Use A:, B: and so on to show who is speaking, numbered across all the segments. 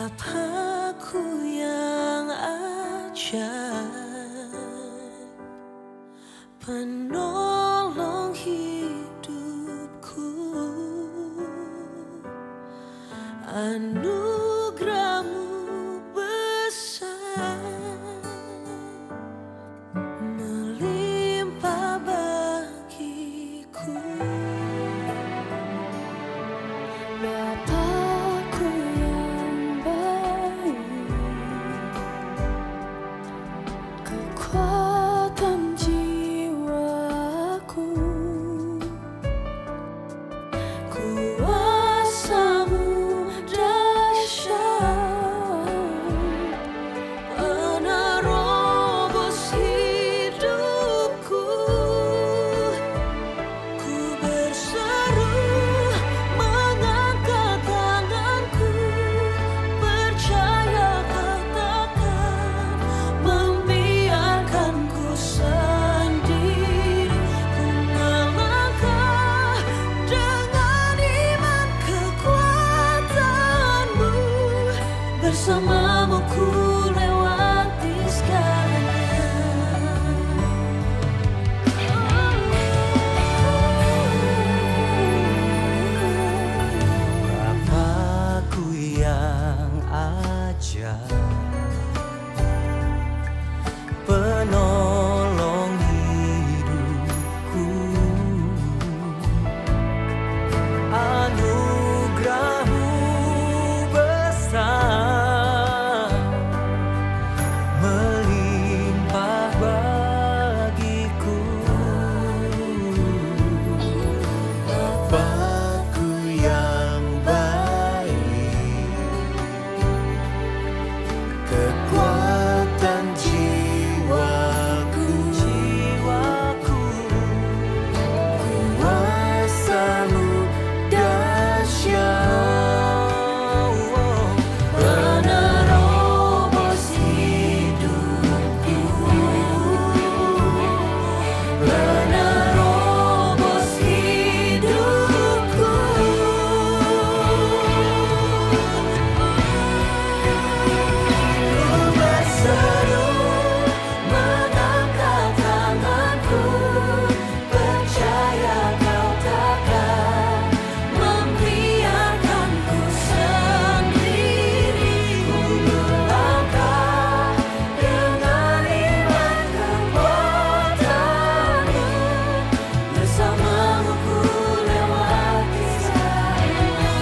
A: Bapakku yang ajaib, penolong hidupku, anugerahmu besar, melimpah bagiku.
B: Bapakku yang baik, kekuatan jiwaku,
A: kuasa-Mu dahsyat, penerobos hidupku. Ku berseru mengangkat tanganku, percaya Kau takkan membiarkanku sendiri. Ku melangkah dengan iman kekuatan-Mu, bersama-Mu ku lewati segalanya. Bapakku yang ajaib, penolong hidupku, anugerah-Mu besar, melimpah bagiku. Bapakku yang baik, kekuatan jiwaku, kuasa-Mu dahsyat, penerobos hidupku, penerobos hidupku. Ku berseru mengangkat tanganku, percaya Kau takkan membiarkanku sendiri. Ku melangkah dengan iman kekuatan-Mu, bersama-Mu ku lewati segalanya.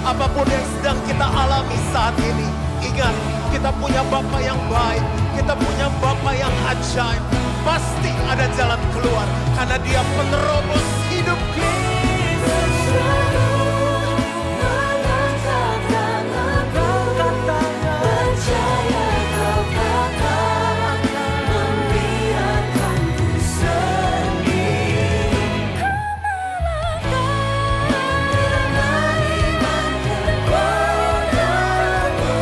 C: Apapun yang sedang kita alami saat ini, ingat kita punya Bapa yang baik, kita punya Bapa yang ajaib. Pasti ada jalan keluar karena Dia penerobos hidup kita.
A: Mengangkat tanganku, percaya Kau takkan membiarkanku sendiri. Ku melangkah dengan iman kekuatan-Mu,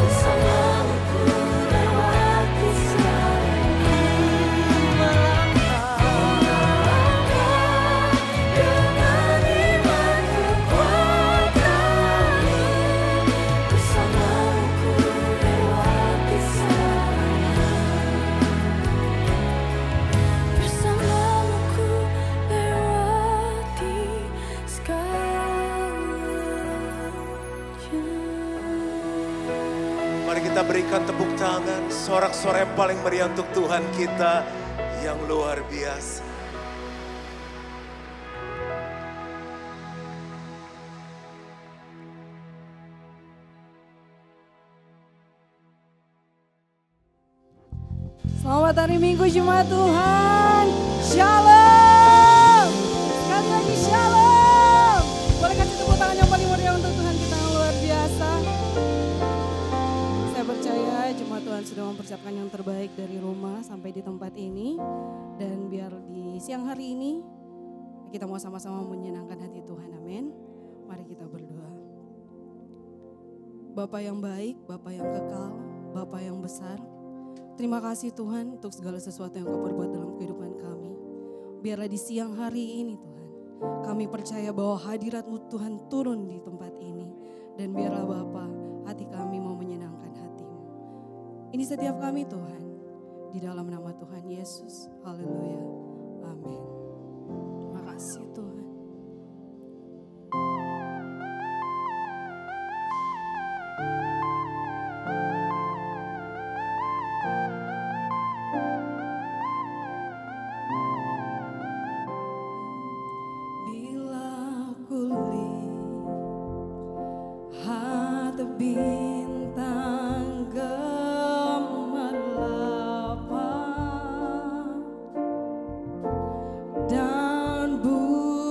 A: bersama-Mu ku lewati segalanya. Melangkah dengan iman kekuatan-Mu, bersama-Mu ku lewati segalanya. Bersama-Mu ku lewati segalanya.
C: Mari kita berikan tepuk tangan, sorak-sorai yang paling meriah untuk Tuhan kita yang luar biasa.
B: Selamat hari Minggu Jemaat Tuhan. Shalom. Sekali lagi shalom. Boleh kasih tepuk tangan yang paling meriah untuk Tuhan kita yang luar biasa. Saya percaya Jemaat Tuhan Tuhan sudah mempersiapkan yang terbaik dari rumah sampai di tempat ini. Dan biar di siang hari ini kita mau sama-sama menyenangkan hati Tuhan, amin. Mari kita berdoa. Bapa yang baik, Bapa yang kekal, Bapa yang besar, terima kasih Tuhan untuk segala sesuatu yang Kau perbuat dalam kehidupan kami. Biarlah di siang hari ini Tuhan, kami percaya bahwa hadirat-Mu Tuhan turun di tempat ini. Dan biarlah Bapa, hati kami mau menyenangkan hati-Mu. Ini setiap kami Tuhan, di dalam nama Tuhan Yesus. Haleluya. Amin. Terima kasih Tuhan. Bila kulihat bintang gemerlap dan bulan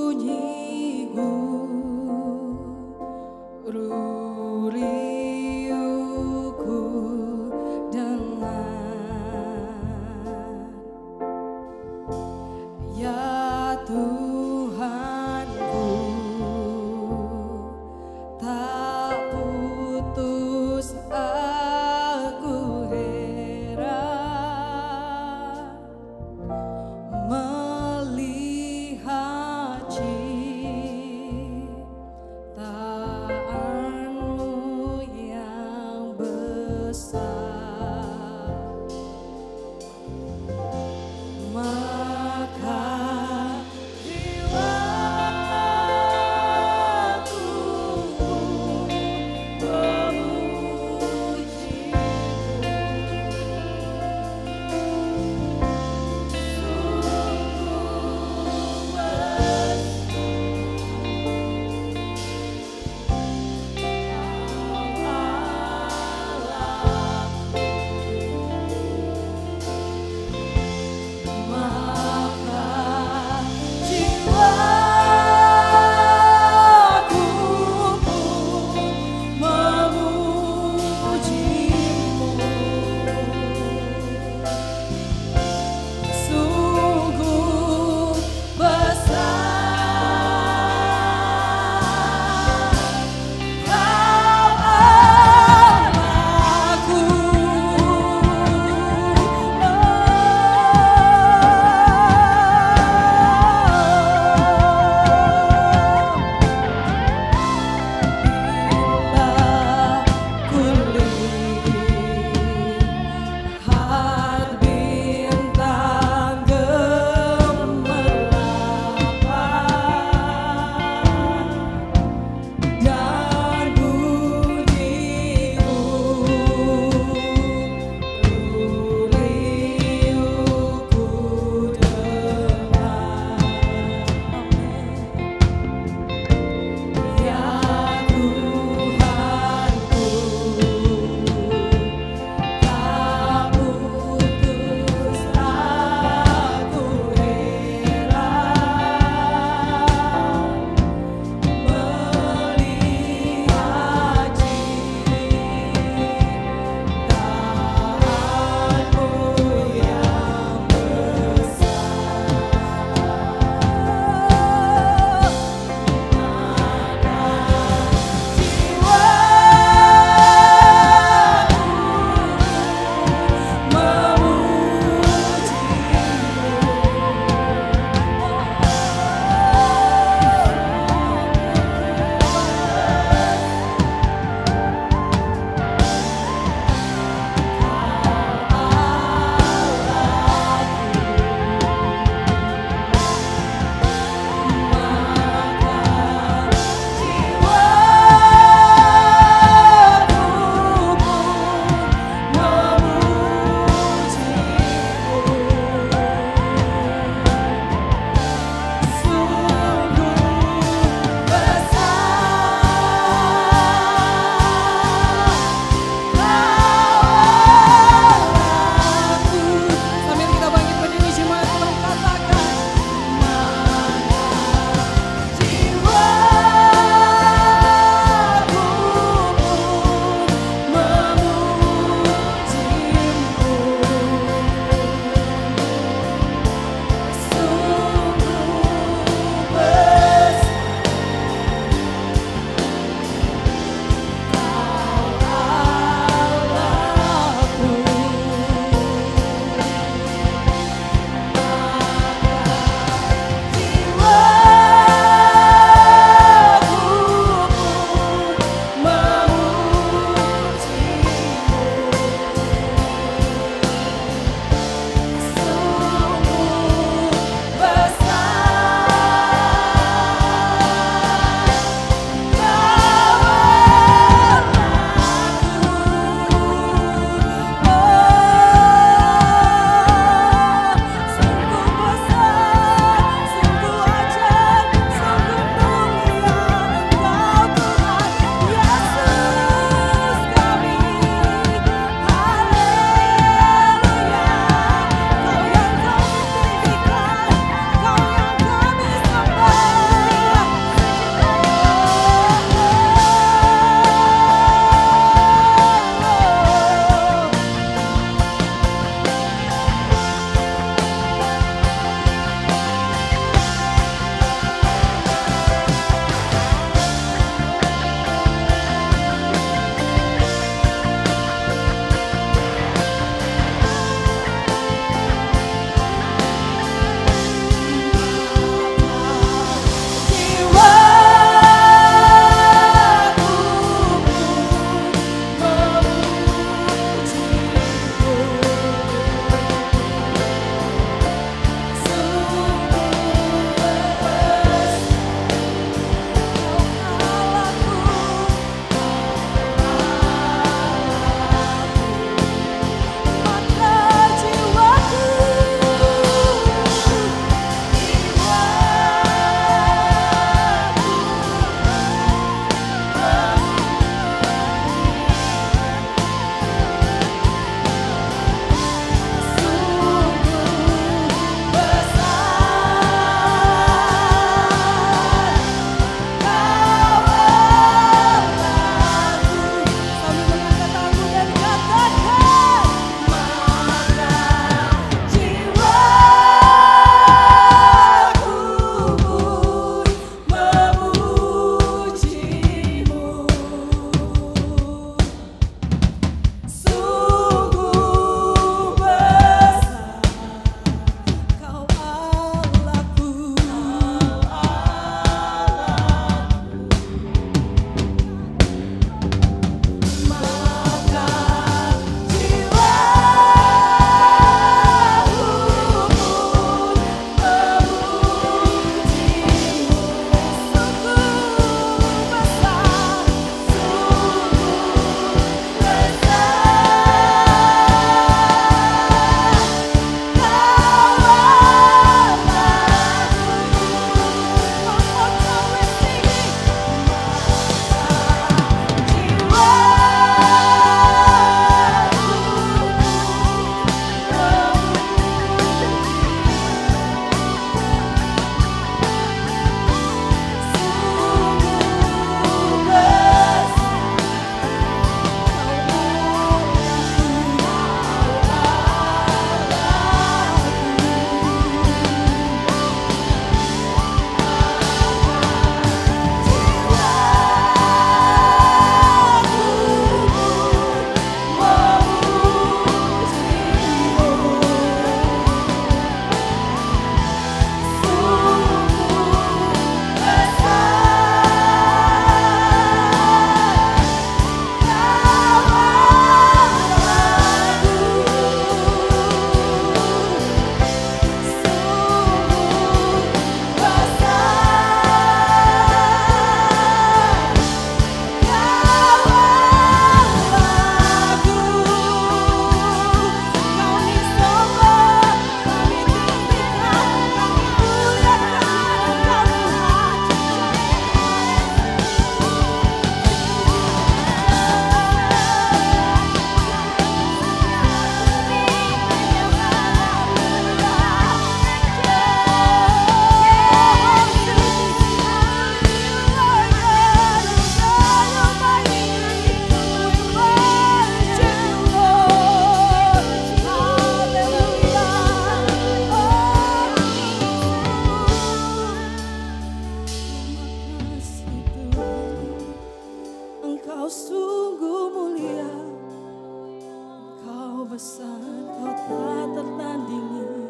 B: Kau tak tertandingi,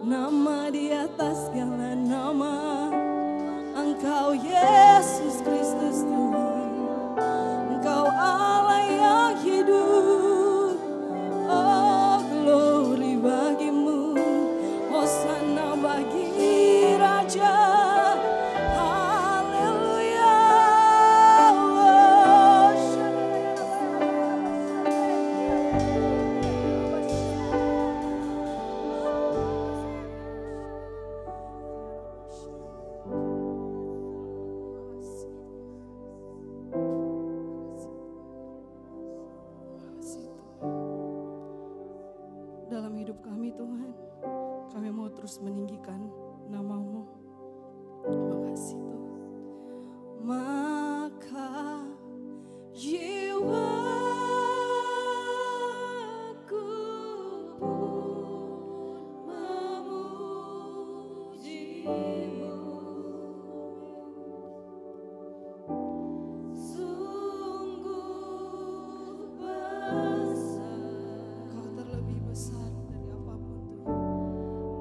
B: nama di atas segala nama. Engkau Yesus Kristus Tuhan, Engkau Allah yang hidup. Oh glory bagimu, Hosana bagi Raja. Haleluya. Dalam hidup kami Tuhan, kami mau terus meninggikan nama-Mu. Terima kasih Tuhan. Maka jiwaku pun memuji-Mu. Sungguh besar, Kau terlebih besar dari apapun Tuhan.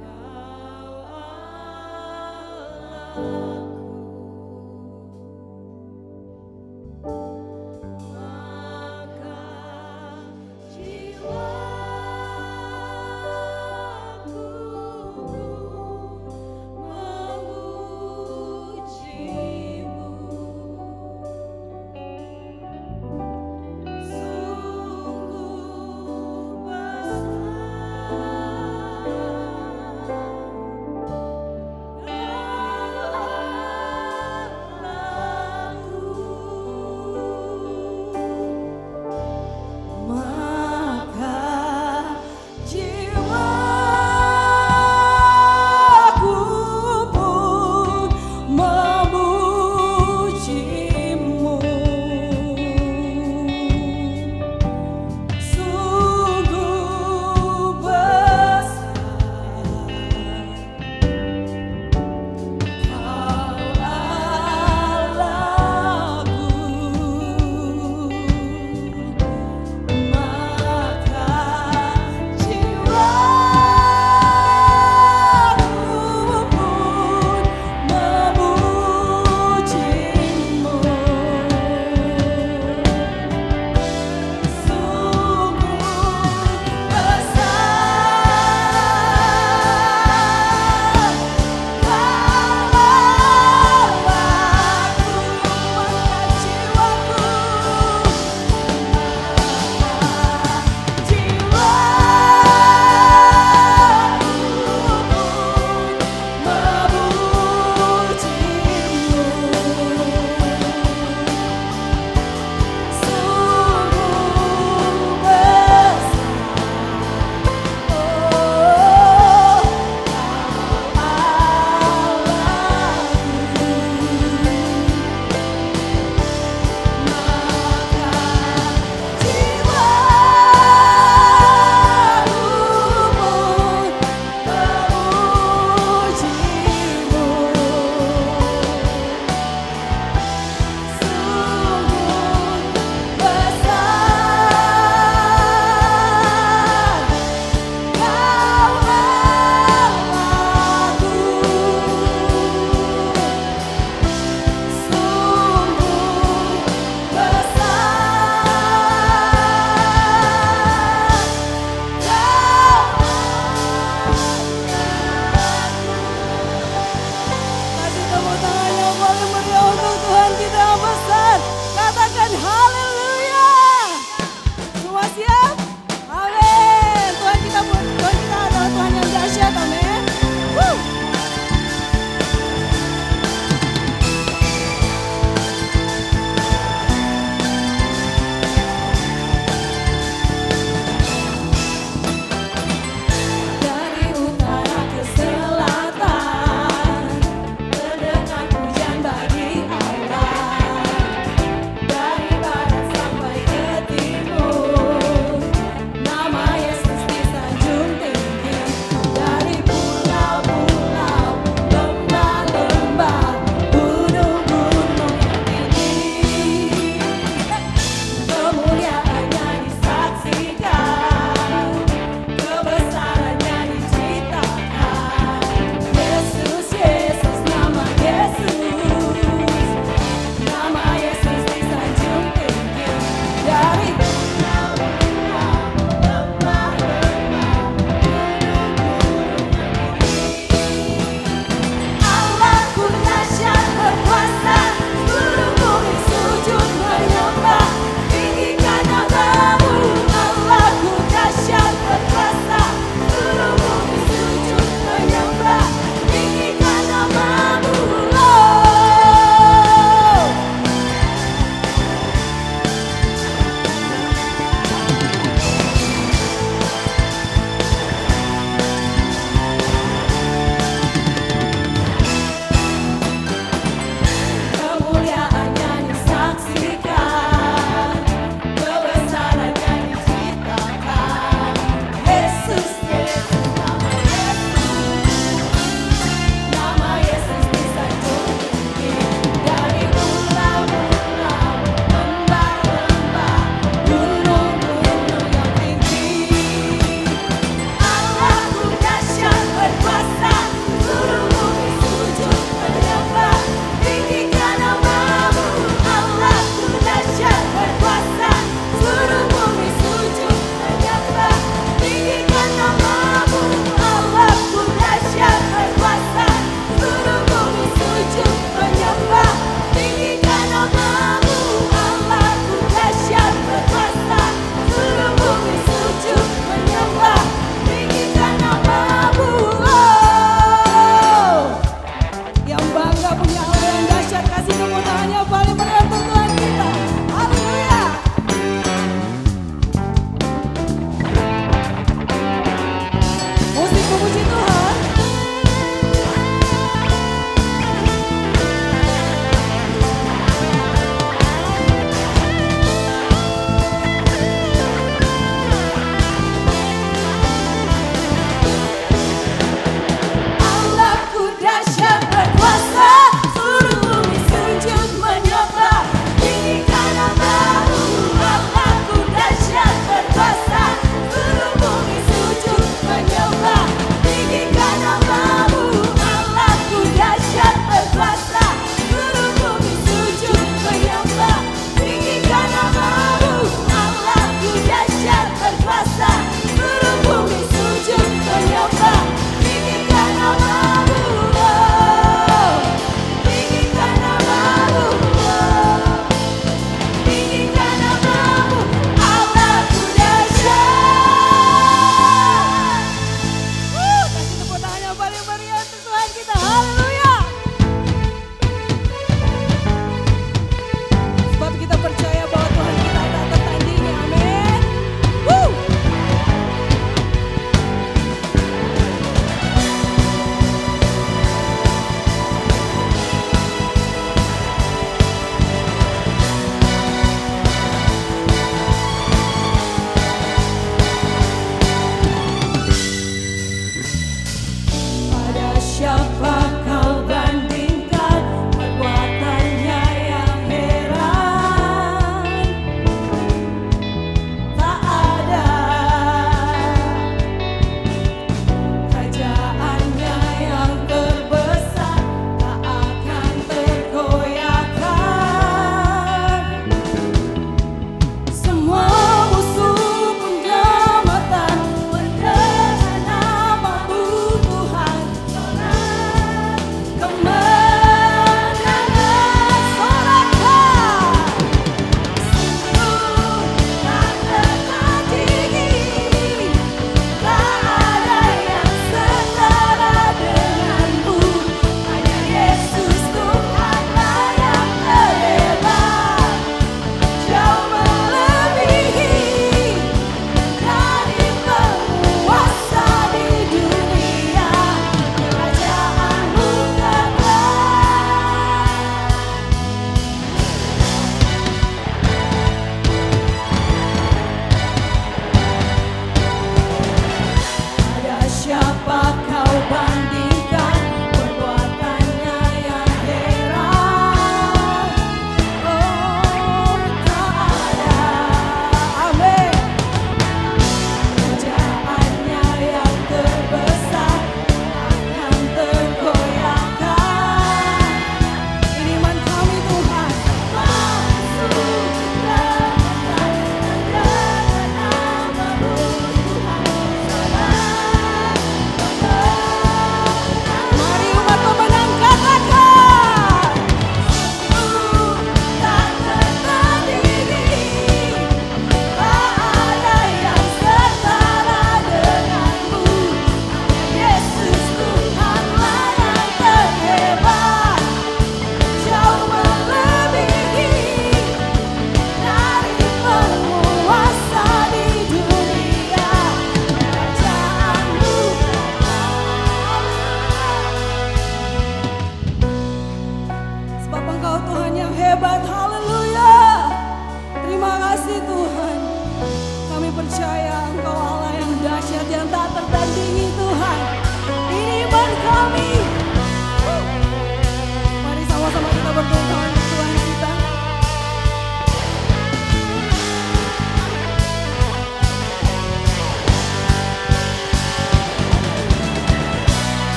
B: Kau Allahku,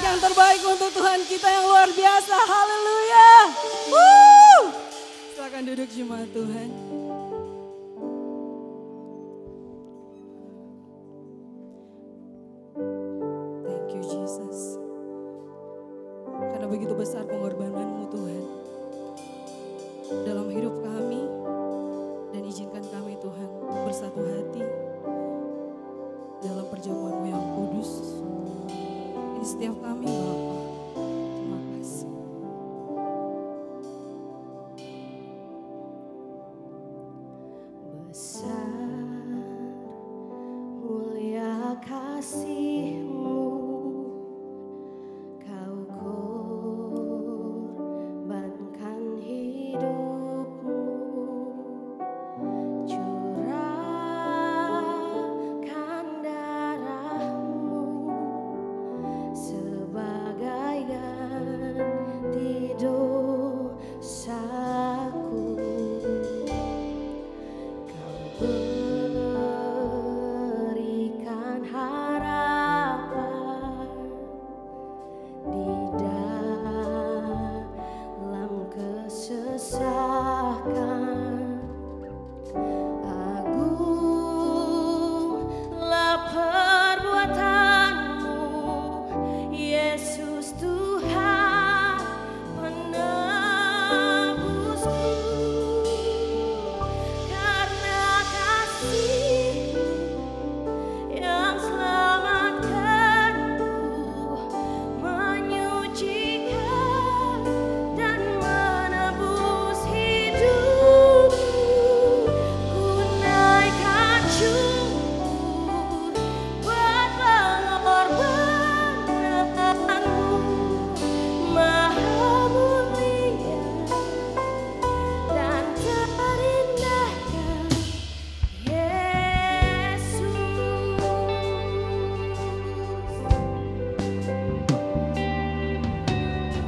B: yang terbaik untuk Tuhan kita yang luar biasa. Haleluya. Woo! Silakan duduk jemaat Tuhan. Thank you Jesus. Karena begitu besar pengorbanan-Mu Tuhan dalam hidup kami, dan izinkan kami Tuhan bersatu hati dalam perjamuan-Mu yang kudus. Ini setiap kami Bapa. Terima kasih.
A: Besar mulia kasih-Mu, Kau korbankan hidup-Mu, curahkan darah-Mu sebagai ganti dosaku. Berikan harapan di dalam kesesakan. Agunglah perbuatan-Mu, Yesus Tuhan penebusku. Karena kasih-Mu yang selamatkanku, menyucikan dan menebus hidupku. Ku naikkan syukur buat pengorbanan-Mu, Maha mulia dan terindahkan Yesus.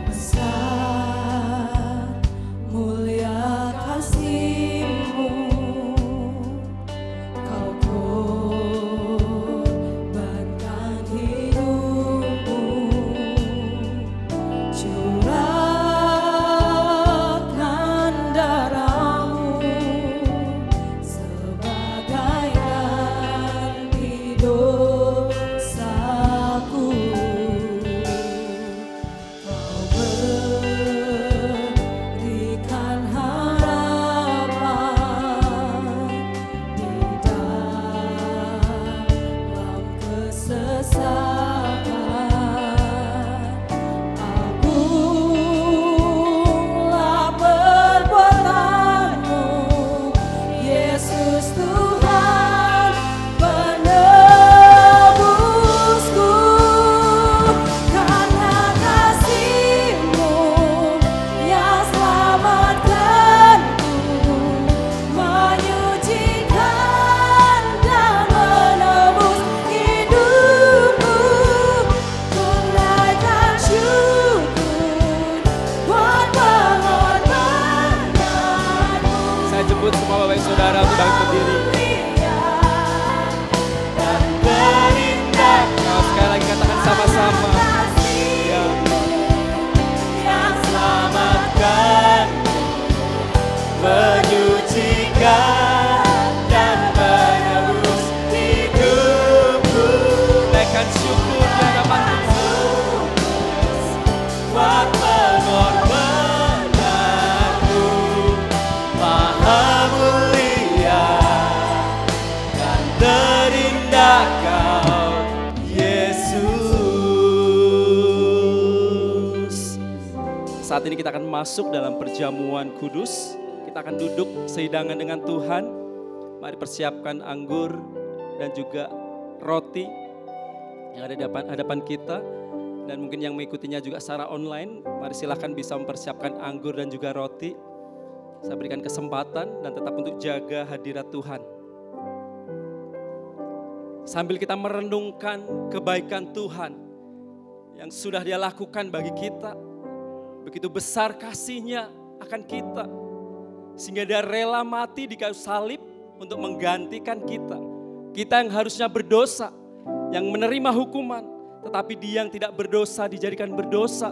B: Besar mulia kasih-Mu, Kau korbankan hidup-Mu, curahkan darah-Mu sebagai ganti dosaku. Kau berikan harapan di dalam kesesakan. Agunglah perbuatan-Mu, Yesus Tuhan penebusku. Karena kasih-Mu yang selamatkanku, menyucikan dan menebus hidupku. Ku naikkan syukur buat pengorbanan-Mu.
D: Saya jemput semua Bapak Ibu Saudara untuk bangkit berdiri.
A: Dan berindahkan
D: Nah, sekali lagi katakan sama-sama. Ya.
A: yang selamatkan,
C: menyucikan dan menebus hidupku.
D: Naikkan syukur di hadapan Tuhan.
C: Buat pengorbananmu, Maha mulia dan terindah Kau, Yesus.
D: Saat ini kita akan masuk dalam perjamuan kudus. Kita akan duduk sehidangan dengan Tuhan. Mari persiapkan anggur dan juga roti yang ada di hadapan kita. Dan mungkin yang mengikutinya juga secara online, mari silakan bisa mempersiapkan anggur dan juga roti. Saya berikan kesempatan dan tetap untuk jaga hadirat Tuhan. Sambil kita merenungkan kebaikan Tuhan yang sudah Dia lakukan bagi kita. Begitu besar kasih-Nya akan kita. Sehingga Dia rela mati di kayu salib untuk menggantikan kita. Kita yang harusnya berdosa, yang menerima hukuman, Tetapi dia yang tidak berdosa dijadikan berdosa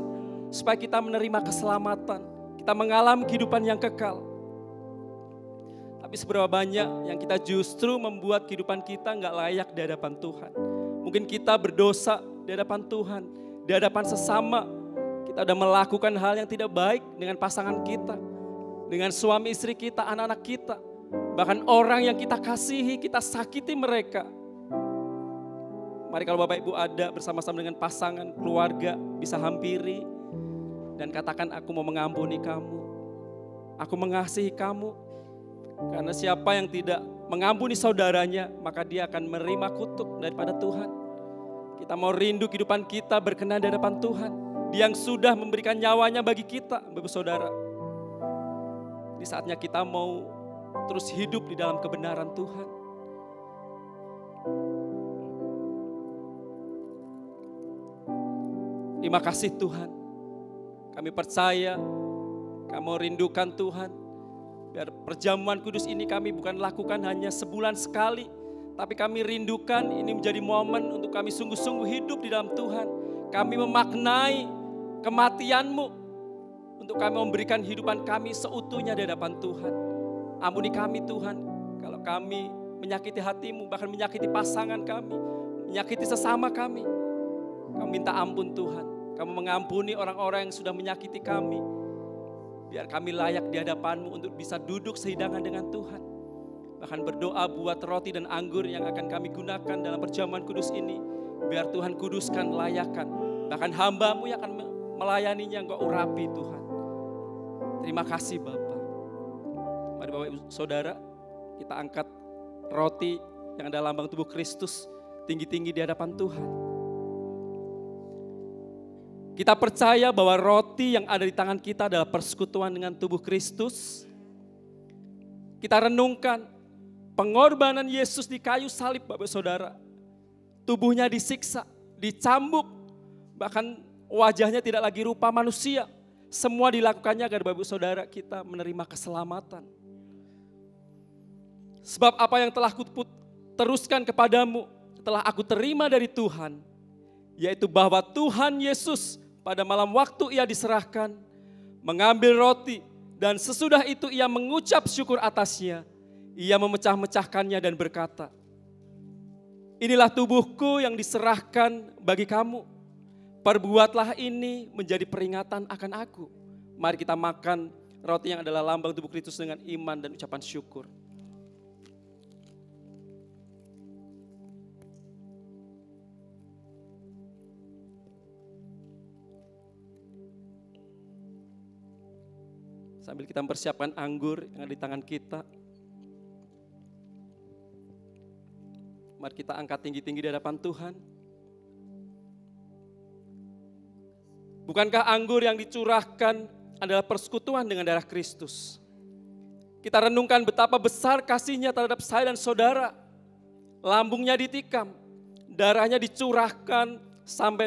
D: supaya kita menerima keselamatan. Kita mengalami kehidupan yang kekal. Tapi seberapa banyak yang kita justru membuat kehidupan kita nggak layak di hadapan Tuhan. Mungkin kita berdosa di hadapan Tuhan, di hadapan sesama. Kita sudah melakukan hal yang tidak baik dengan pasangan kita, dengan suami istri kita, anak-anak kita. Bahkan orang yang kita kasihi, kita sakiti mereka. Mari kalau Bapak Ibu ada bersama-sama dengan pasangan, keluarga, bisa hampiri dan katakan, aku mau mengampuni kamu. Aku mengasihi kamu. Karena siapa yang tidak mengampuni saudaranya, maka dia akan menerima kutuk daripada Tuhan. Kita mau rindu kehidupan kita berkenan di hadapan Tuhan. Dia yang sudah memberikan nyawanya bagi kita, Bapak Saudara. Di saatnya kita mau terus hidup di dalam kebenaran Tuhan. Terima kasih Tuhan. Kami percaya, kami rindukan Tuhan. Biar perjamuan kudus ini kami bukan lakukan hanya sebulan sekali, tapi kami rindukan ini menjadi momen untuk kami sungguh-sungguh hidup di dalam Tuhan. Kami memaknai kematian-Mu untuk kami memberikan kehidupan kami seutuhnya di hadapan Tuhan. Ampuni kami Tuhan, kalau kami menyakiti hati-Mu, bahkan menyakiti pasangan kami, menyakiti sesama kami. Kami minta ampun Tuhan, kamu mengampuni orang-orang yang sudah menyakiti kami. Biar kami layak di hadapan-Mu untuk bisa duduk sehidangan dengan Tuhan. Bahkan berdoa buat roti dan anggur yang akan kami gunakan dalam perjamuan kudus ini. Biar Tuhan kuduskan, layakkan. Bahkan hamba-Mu yang akan melayaninya, Engkau urapi Tuhan. Terima kasih Bapa. Mari Bapak Ibu Saudara, kita angkat roti yang ada lambang tubuh Kristus tinggi-tinggi di hadapan Tuhan. Kita percaya bahwa roti yang ada di tangan kita adalah persekutuan dengan tubuh Kristus. Kita renungkan pengorbanan Yesus di kayu salib Bapak Saudara. Tubuhnya disiksa, dicambuk, bahkan wajahnya tidak lagi rupa manusia. Semua dilakukannya agar Bapak Saudara kita menerima keselamatan. Sebab apa yang telah kuteruskan kepadamu, telah aku terima dari Tuhan, yaitu bahwa Tuhan Yesus pada malam waktu ia diserahkan, mengambil roti dan sesudah itu ia mengucap syukur atasnya. Ia memecah-mecahkannya dan berkata, inilah tubuhku yang diserahkan bagi kamu. Perbuatlah ini menjadi peringatan akan aku. Mari kita makan roti yang adalah lambang tubuh Kristus dengan iman dan ucapan syukur. Sambil kita mempersiapkan anggur yang ada di tangan kita. Mari kita angkat tinggi-tinggi di hadapan Tuhan. Bukankah anggur yang dicurahkan adalah persekutuan dengan darah Kristus? Kita renungkan betapa besar kasih-Nya terhadap saya dan saudara. Lambungnya ditikam, darahnya dicurahkan sampai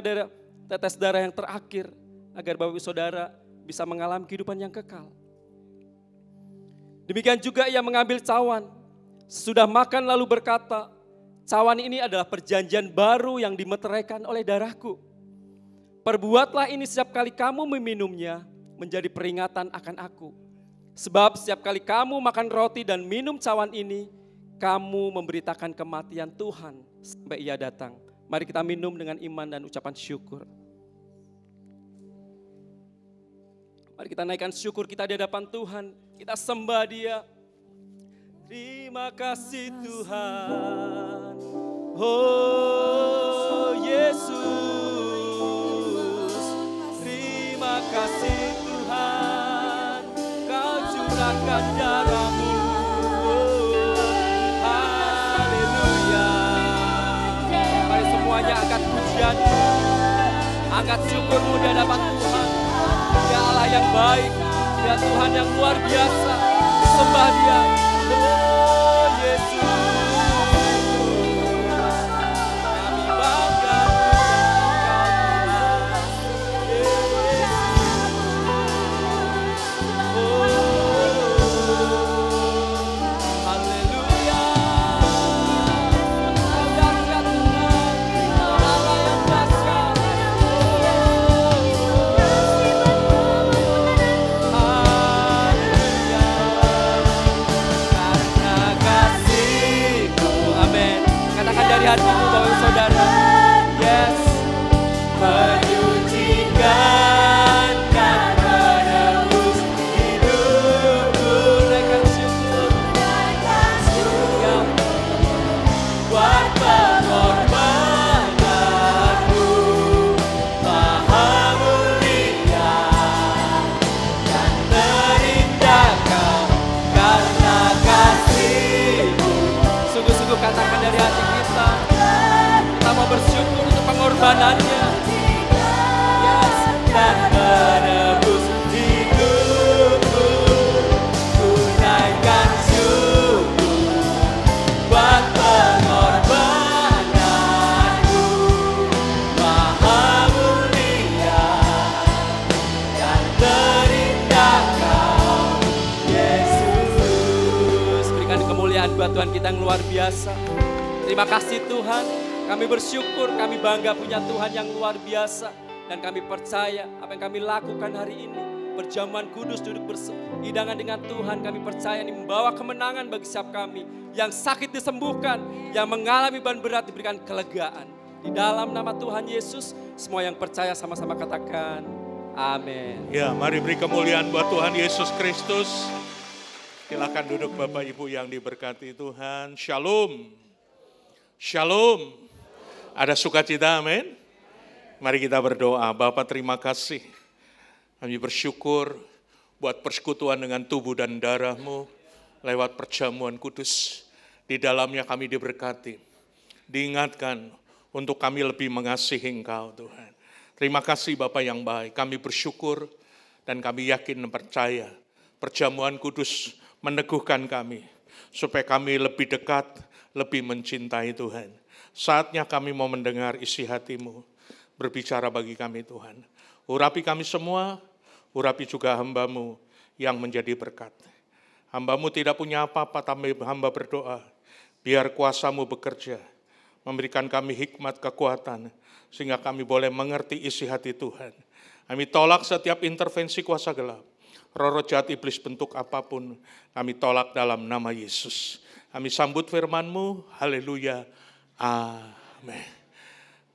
D: tetes darah yang terakhir. Agar Bapak Ibu Saudara bisa mengalami kehidupan yang kekal. Demikian juga ia mengambil cawan. Sesudah makan lalu berkata, cawan ini adalah perjanjian baru yang dimeteraikan oleh darahku. Perbuatlah ini setiap kali kamu meminumnya menjadi peringatan akan aku. Sebab setiap kali kamu makan roti dan minum cawan ini, kamu memberitakan kematian Tuhan sampai ia datang. Mari kita minum dengan iman dan ucapan syukur. Mari kita naikkan syukur kita di hadapan Tuhan. Kita sembah Dia. Terima kasih Tuhan. Oh Yesus. Terima kasih Tuhan. Kau curahkan darah-Mu. Haleluya. Mari semuanya angkat pujian. Angkat syukur-Mu di hadapan Tuhan. Dia Allah yang baik, Dia Tuhan yang luar biasa. Sembah Dia. Oh Yesus. Kami bangga. Haleluya. Allah yang dahsyat. Tuhan kita yang luar biasa. Terima kasih Tuhan, kami bersyukur, kami bangga punya Tuhan yang luar biasa. Dan kami percaya apa yang kami lakukan hari ini, perjamuan kudus duduk berhidangan dengan Tuhan, kami percaya ini membawa kemenangan bagi setiap kami. Yang sakit disembuhkan, yang mengalami beban berat diberikan kelegaan. Di dalam nama Tuhan Yesus, semua yang percaya sama-sama katakan, amin.
C: Ya, mari beri kemuliaan buat Tuhan Yesus Kristus. Silakan duduk Bapak Ibu yang diberkati Tuhan. Shalom. Shalom. Ada sukacita, amin. Mari kita berdoa. Bapa, terima kasih. Kami bersyukur buat persekutuan dengan tubuh dan darah-Mu lewat perjamuan kudus. Di dalamnya kami diberkati. Diingatkan untuk kami lebih mengasihi Engkau Tuhan. Terima kasih Bapa yang baik. Kami bersyukur dan kami yakin dan percaya perjamuan kudus meneguhkan kami supaya kami lebih dekat, lebih mencintai Tuhan. Saatnya kami mau mendengar isi hati-Mu berbicara bagi kami Tuhan. Urapi kami semua, urapi juga hamba-Mu yang menjadi berkat. Hamba-Mu tidak punya apa-apa, tapi hamba berdoa, biar kuasa-Mu bekerja, memberikan kami hikmat kekuatan, sehingga kami boleh mengerti isi hati Tuhan. Kami tolak setiap intervensi kuasa gelap. Roh-roh jahat iblis bentuk apapun, kami tolak dalam nama Yesus. Kami sambut firman-Mu, haleluya, amin.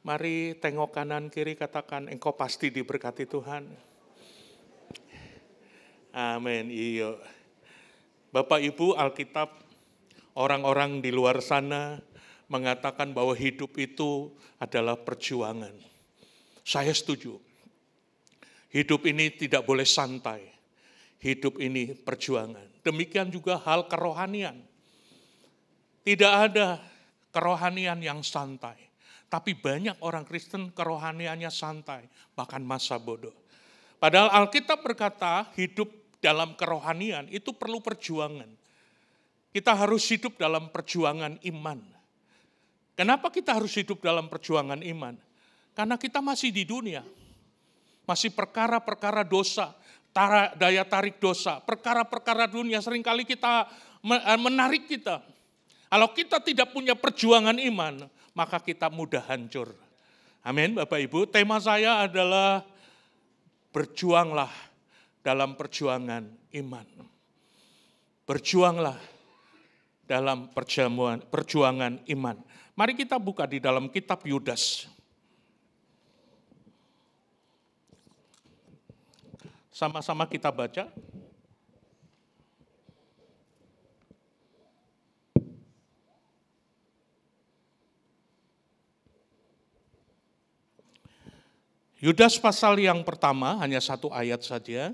C: Mari tengok kanan kiri, katakan, engkau pasti diberkati Tuhan. Amin, iya. Bapak Ibu, Alkitab, orang-orang di luar sana mengatakan bahwa hidup itu adalah perjuangan. Saya setuju. Hidup ini tidak boleh santai. Hidup ini perjuangan. Demikian juga hal kerohanian. Tidak ada kerohanian yang santai. Tapi banyak orang Kristen kerohaniannya santai, bahkan masa bodoh. Padahal Alkitab berkata hidup dalam kerohanian itu perlu perjuangan. Kita harus hidup dalam perjuangan iman. Kenapa kita harus hidup dalam perjuangan iman? Karena kita masih di dunia. Masih perkara-perkara dosa, daya tarik dosa, perkara-perkara dunia seringkali kita menarik kita. Kalau kita tidak punya perjuangan iman, maka kita mudah hancur. Amin Bapak Ibu, tema saya adalah berjuanglah dalam perjuangan iman. Berjuanglah dalam perjuangan iman. Mari kita buka di dalam kitab Yudas. Sama-sama kita baca. Yudas pasal yang pertama, hanya satu ayat saja.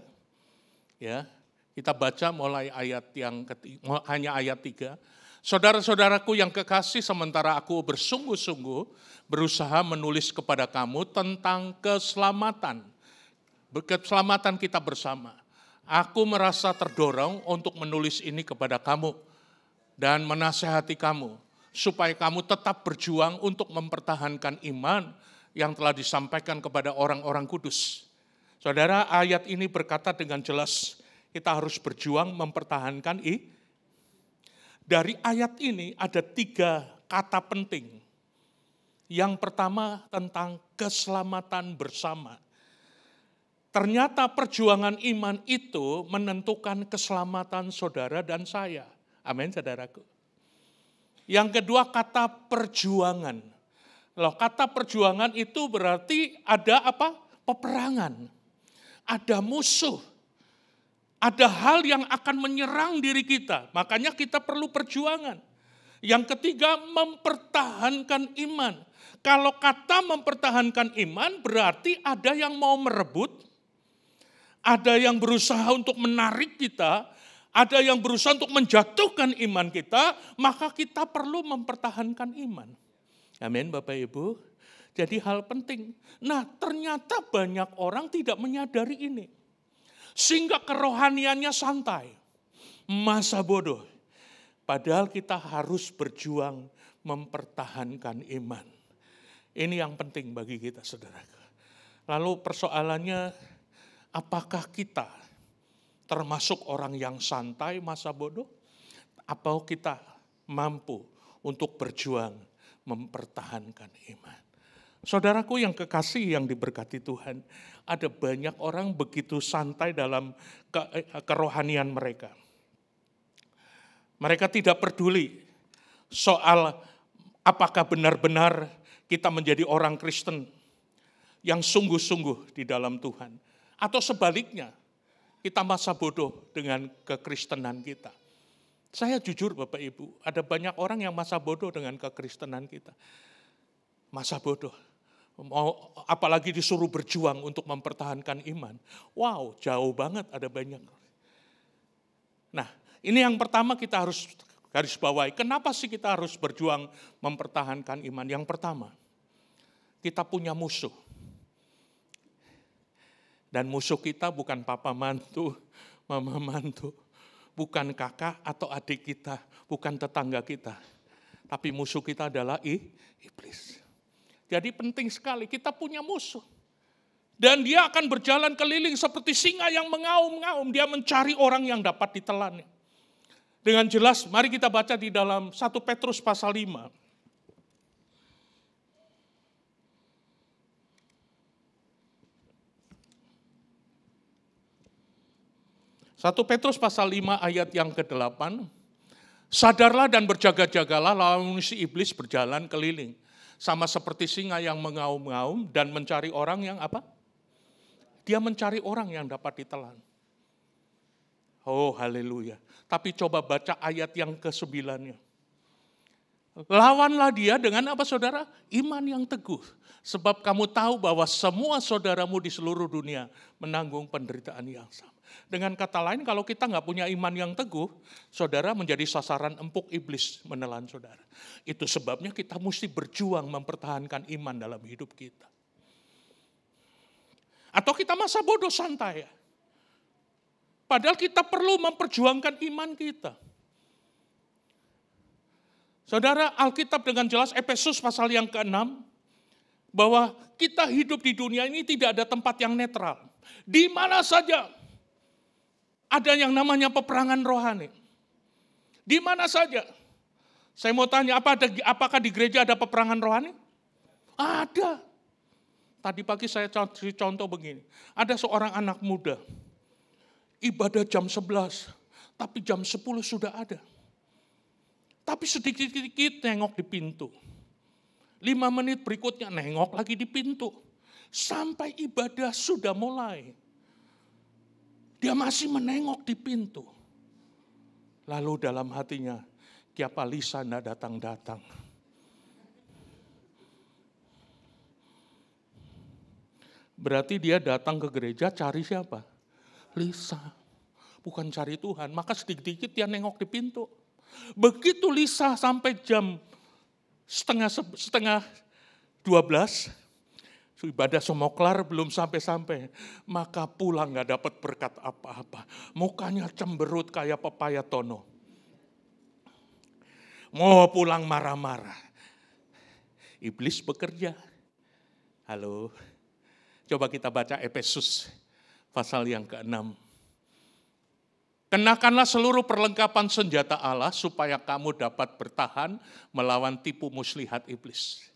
C: Ya, kita baca mulai ayat yang ketiga, hanya ayat 3. Saudara-saudaraku yang kekasih, sementara aku bersungguh-sungguh berusaha menulis kepada kamu tentang keselamatan kita bersama. Aku merasa terdorong untuk menulis ini kepada kamu dan menasehati kamu, supaya kamu tetap berjuang untuk mempertahankan iman yang telah disampaikan kepada orang-orang kudus. Saudara, ayat ini berkata dengan jelas, kita harus berjuang mempertahankan Dari ayat ini ada 3 kata penting. Yang pertama tentang keselamatan bersama. Ternyata perjuangan iman itu menentukan keselamatan saudara dan saya. Amin, saudaraku. Yang kedua kata perjuangan. Loh, kata perjuangan itu berarti ada apa? Peperangan. Ada musuh. Ada hal yang akan menyerang diri kita. Makanya kita perlu perjuangan. Yang ketiga, mempertahankan iman. Kalau kata mempertahankan iman berarti ada yang mau merebut. Ada yang berusaha untuk menarik kita. Ada yang berusaha untuk menjatuhkan iman kita. Maka kita perlu mempertahankan iman. Amin Bapak Ibu. Jadi hal penting. Nah ternyata banyak orang tidak menyadari ini. Sehingga kerohaniannya santai. Masa bodoh. Padahal kita harus berjuang mempertahankan iman. Ini yang penting bagi kita saudara. Lalu persoalannya, apakah kita termasuk orang yang santai masa bodoh? Atau kita
E: mampu untuk berjuang mempertahankan iman. Saudaraku yang kekasih yang diberkati Tuhan, ada banyak orang begitu santai dalam kerohanian mereka. Mereka tidak peduli soal apakah benar-benar kita menjadi orang Kristen yang sungguh-sungguh di dalam Tuhan. Atau sebaliknya, kita masa bodoh dengan kekristenan kita. Saya jujur Bapak Ibu, ada banyak orang yang masa bodoh dengan kekristenan kita. Masa bodoh. Apalagi disuruh berjuang untuk mempertahankan iman. Wow, jauh banget ada banyak. Nah, ini yang pertama kita harus garis bawahi. Kenapa sih kita harus berjuang mempertahankan iman? Yang pertama, kita punya musuh. Dan musuh kita bukan papa mantu, mama mantu, bukan kakak atau adik kita, bukan tetangga kita. Tapi musuh kita adalah iblis. Jadi penting sekali kita punya musuh. Dan dia akan berjalan keliling seperti singa yang mengaum-ngaum. Dia mencari orang yang dapat ditelannya. Dengan jelas, mari kita baca di dalam 1 Petrus pasal 5. 1 Petrus pasal 5 ayat yang ke-8. Sadarlah dan berjaga-jagalah lawan si iblis berjalan keliling. Sama seperti singa yang mengaum-ngaum dan mencari orang yang apa? Dia mencari orang yang dapat ditelan. Oh haleluya. Tapi coba baca ayat yang ke-9-nya. Lawanlah dia dengan apa saudara? Iman yang teguh. Sebab kamu tahu bahwa semua saudaramu di seluruh dunia menanggung penderitaan yang sama. Dengan kata lain, kalau kita nggak punya iman yang teguh, saudara menjadi sasaran empuk iblis menelan saudara. Itu sebabnya kita mesti berjuang mempertahankan iman dalam hidup kita. Atau kita masa bodoh santai ya. Padahal kita perlu memperjuangkan iman kita. Saudara, Alkitab dengan jelas Efesus pasal yang ke-6, bahwa kita hidup di dunia ini tidak ada tempat yang netral. Di mana saja ada yang namanya peperangan rohani. Di mana saja. Saya mau tanya, apakah di gereja ada peperangan rohani? Ada. Tadi pagi saya contoh begini. Ada seorang anak muda, ibadah jam 11, tapi jam 10 sudah ada. Tapi sedikit-sedikit nengok di pintu. 5 menit berikutnya nengok lagi di pintu. Sampai ibadah sudah mulai. Dia masih menengok di pintu. Lalu dalam hatinya, kiapa Lisa tidak datang-datang. Berarti dia datang ke gereja cari siapa? Lisa. Bukan cari Tuhan. Maka sedikit-sedikit dia nengok di pintu. Begitu Lisa sampai jam setengah 12, ibadah semoklar belum sampai-sampai, maka pulang gak dapat berkat apa-apa. Mukanya cemberut kayak pepaya tono. Mau pulang marah-marah. Iblis bekerja. Halo. Coba kita baca Efesus pasal yang ke-6. Kenakanlah seluruh perlengkapan senjata Allah supaya kamu dapat bertahan melawan tipu muslihat iblis.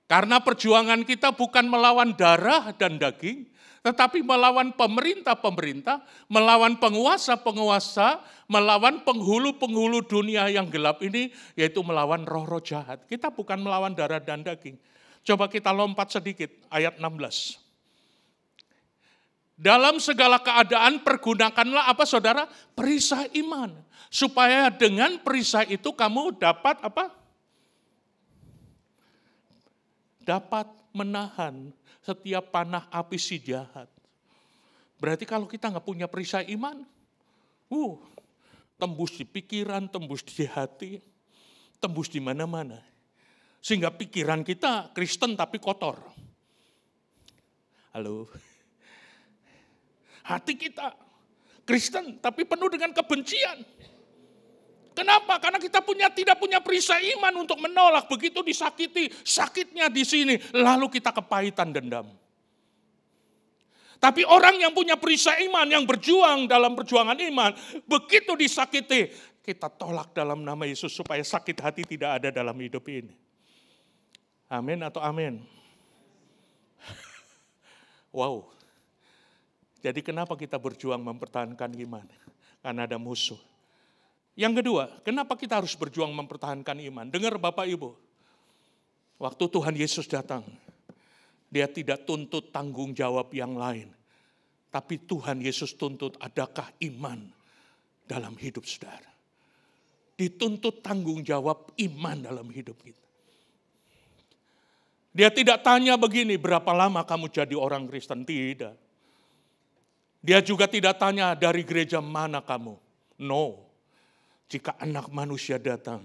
E: Karena perjuangan kita bukan melawan darah dan daging, tetapi melawan pemerintah-pemerintah, melawan penguasa-penguasa, melawan penghulu-penghulu dunia yang gelap ini, yaitu melawan roh-roh jahat. Kita bukan melawan darah dan daging. Coba kita lompat sedikit, ayat 16. Dalam segala keadaan pergunakanlah apa saudara? Perisai iman. Supaya dengan perisai itu kamu dapat apa? Dapat menahan setiap panah api si jahat. Berarti kalau kita nggak punya perisai iman, tembus di pikiran, tembus di hati, tembus di mana-mana. Sehingga pikiran kita Kristen tapi kotor. Halo. Hati kita Kristen tapi penuh dengan kebencian. Kenapa? Karena kita tidak punya perisai iman untuk menolak. Begitu disakiti, sakitnya di sini. Lalu kita kepahitan dendam. Tapi orang yang punya perisai iman, yang berjuang dalam perjuangan iman, begitu disakiti, Kita tolak dalam nama Yesus supaya sakit hati tidak ada dalam hidup ini. Amin atau amin? Wow. Jadi kenapa kita berjuang mempertahankan iman? Karena ada musuh. Yang kedua, kenapa kita harus berjuang mempertahankan iman? Dengar Bapak Ibu, waktu Tuhan Yesus datang, dia tidak tuntut tanggung jawab yang lain. Tapi Tuhan Yesus tuntut adakah iman dalam hidup saudara. Dituntut tanggung jawab iman dalam hidup kita. Dia tidak tanya begini, berapa lama kamu jadi orang Kristen? Tidak. Dia juga tidak tanya dari gereja mana kamu. No. Jika anak manusia datang,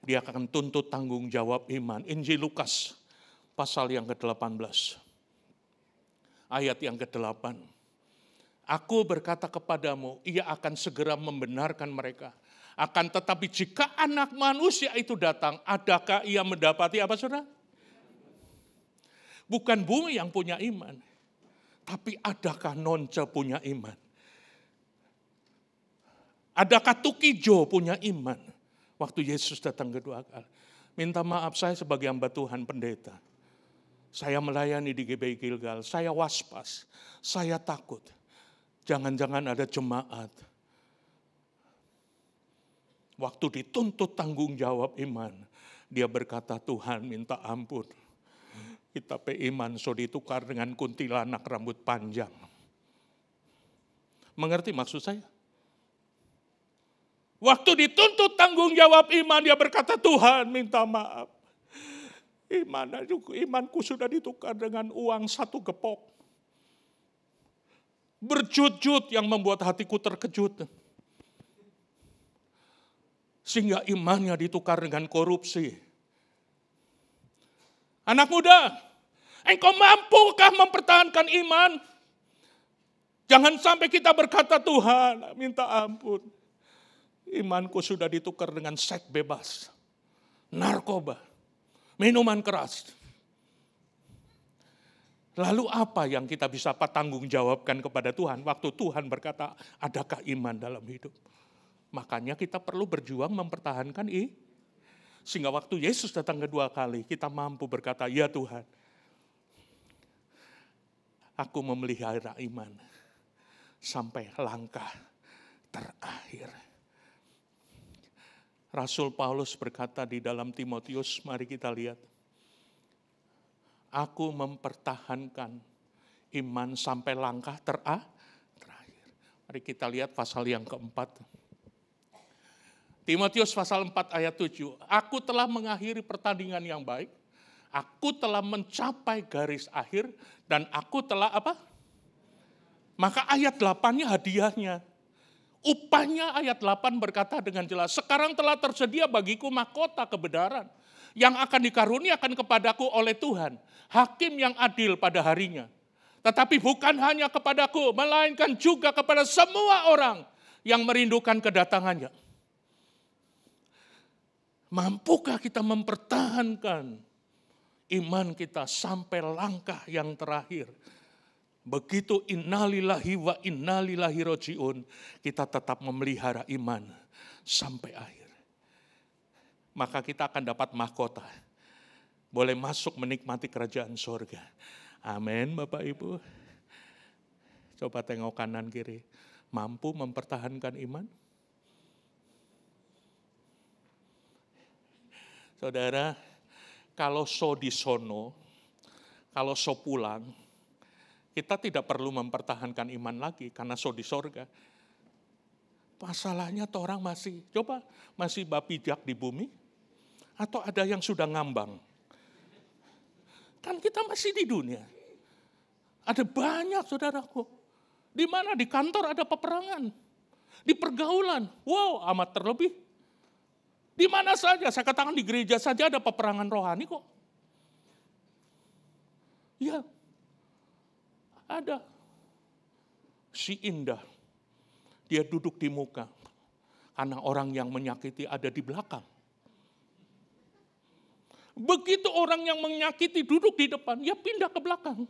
E: dia akan tuntut tanggung jawab iman. Injil Lukas pasal yang ke-18. Ayat yang ke-8. Aku berkata kepadamu, ia akan segera membenarkan mereka. Akan tetapi jika anak manusia itu datang, adakah ia mendapati apa saudara? Bukan bumi yang punya iman. Tapi adakah Nonce punya iman? Adakah Tukijo punya iman? Waktu Yesus datang kedua kali. Minta maaf saya sebagai hamba Tuhan pendeta. Saya melayani di GBI Gilgal. Saya waspas. Saya takut. Jangan-jangan ada jemaat. Waktu dituntut tanggung jawab iman. Dia berkata, Tuhan minta ampun. Kita iman so ditukar dengan kuntilanak rambut panjang. Mengerti maksud saya? Waktu dituntut tanggung jawab iman, dia berkata, Tuhan minta maaf. Imanku sudah ditukar dengan uang 1 gepok. Berjut-jut yang membuat hatiku terkejut. Sehingga imannya ditukar dengan korupsi. Anak muda, engkau mampukah mempertahankan iman? Jangan sampai kita berkata, Tuhan minta ampun. Imanku sudah ditukar dengan seks bebas, narkoba, minuman keras. Lalu apa yang kita bisa tanggung jawabkan kepada Tuhan? Waktu Tuhan berkata, adakah iman dalam hidup? Makanya kita perlu berjuang mempertahankan sehingga waktu Yesus datang kedua kali, kita mampu berkata, ya Tuhan, aku memelihara iman sampai langkah terakhir. Rasul Paulus berkata di dalam Timotius, mari kita lihat. Aku mempertahankan iman sampai langkah terakhir. Mari kita lihat pasal yang keempat. Timotius pasal 4 ayat 7. Aku telah mengakhiri pertandingan yang baik. Aku telah mencapai garis akhir. Dan aku telah apa? Maka ayat 8-nya hadiahnya. Upahnya ayat 8 berkata dengan jelas. Sekarang telah tersedia bagiku mahkota kebenaran. Yang akan dikaruniakan kepadaku oleh Tuhan. Hakim yang adil pada harinya. Tetapi bukan hanya kepadaku. Melainkan juga kepada semua orang yang merindukan kedatangannya. Mampukah kita mempertahankan iman kita sampai langkah yang terakhir? Begitu innalillahi wa innalillahi roji'un, kita tetap memelihara iman sampai akhir. Maka kita akan dapat mahkota. Boleh masuk menikmati kerajaan surga. Amin Bapak Ibu. Coba tengok kanan kiri. Mampu mempertahankan iman? Saudara, kalau so di sono, kalau so pulang, kita tidak perlu mempertahankan iman lagi karena so di sorga. Masalahnya orang masih bapijak di bumi, atau ada yang sudah ngambang. Kan kita masih di dunia. Ada banyak saudaraku. Di mana? Di kantor ada peperangan. Di pergaulan, wow amat terlebih. Di mana saja, saya katakan di gereja saja ada peperangan rohani kok. Ya, ada. Si Indah, dia duduk di muka. Karena orang yang menyakiti ada di belakang. Begitu orang yang menyakiti duduk di depan, ya pindah ke belakang.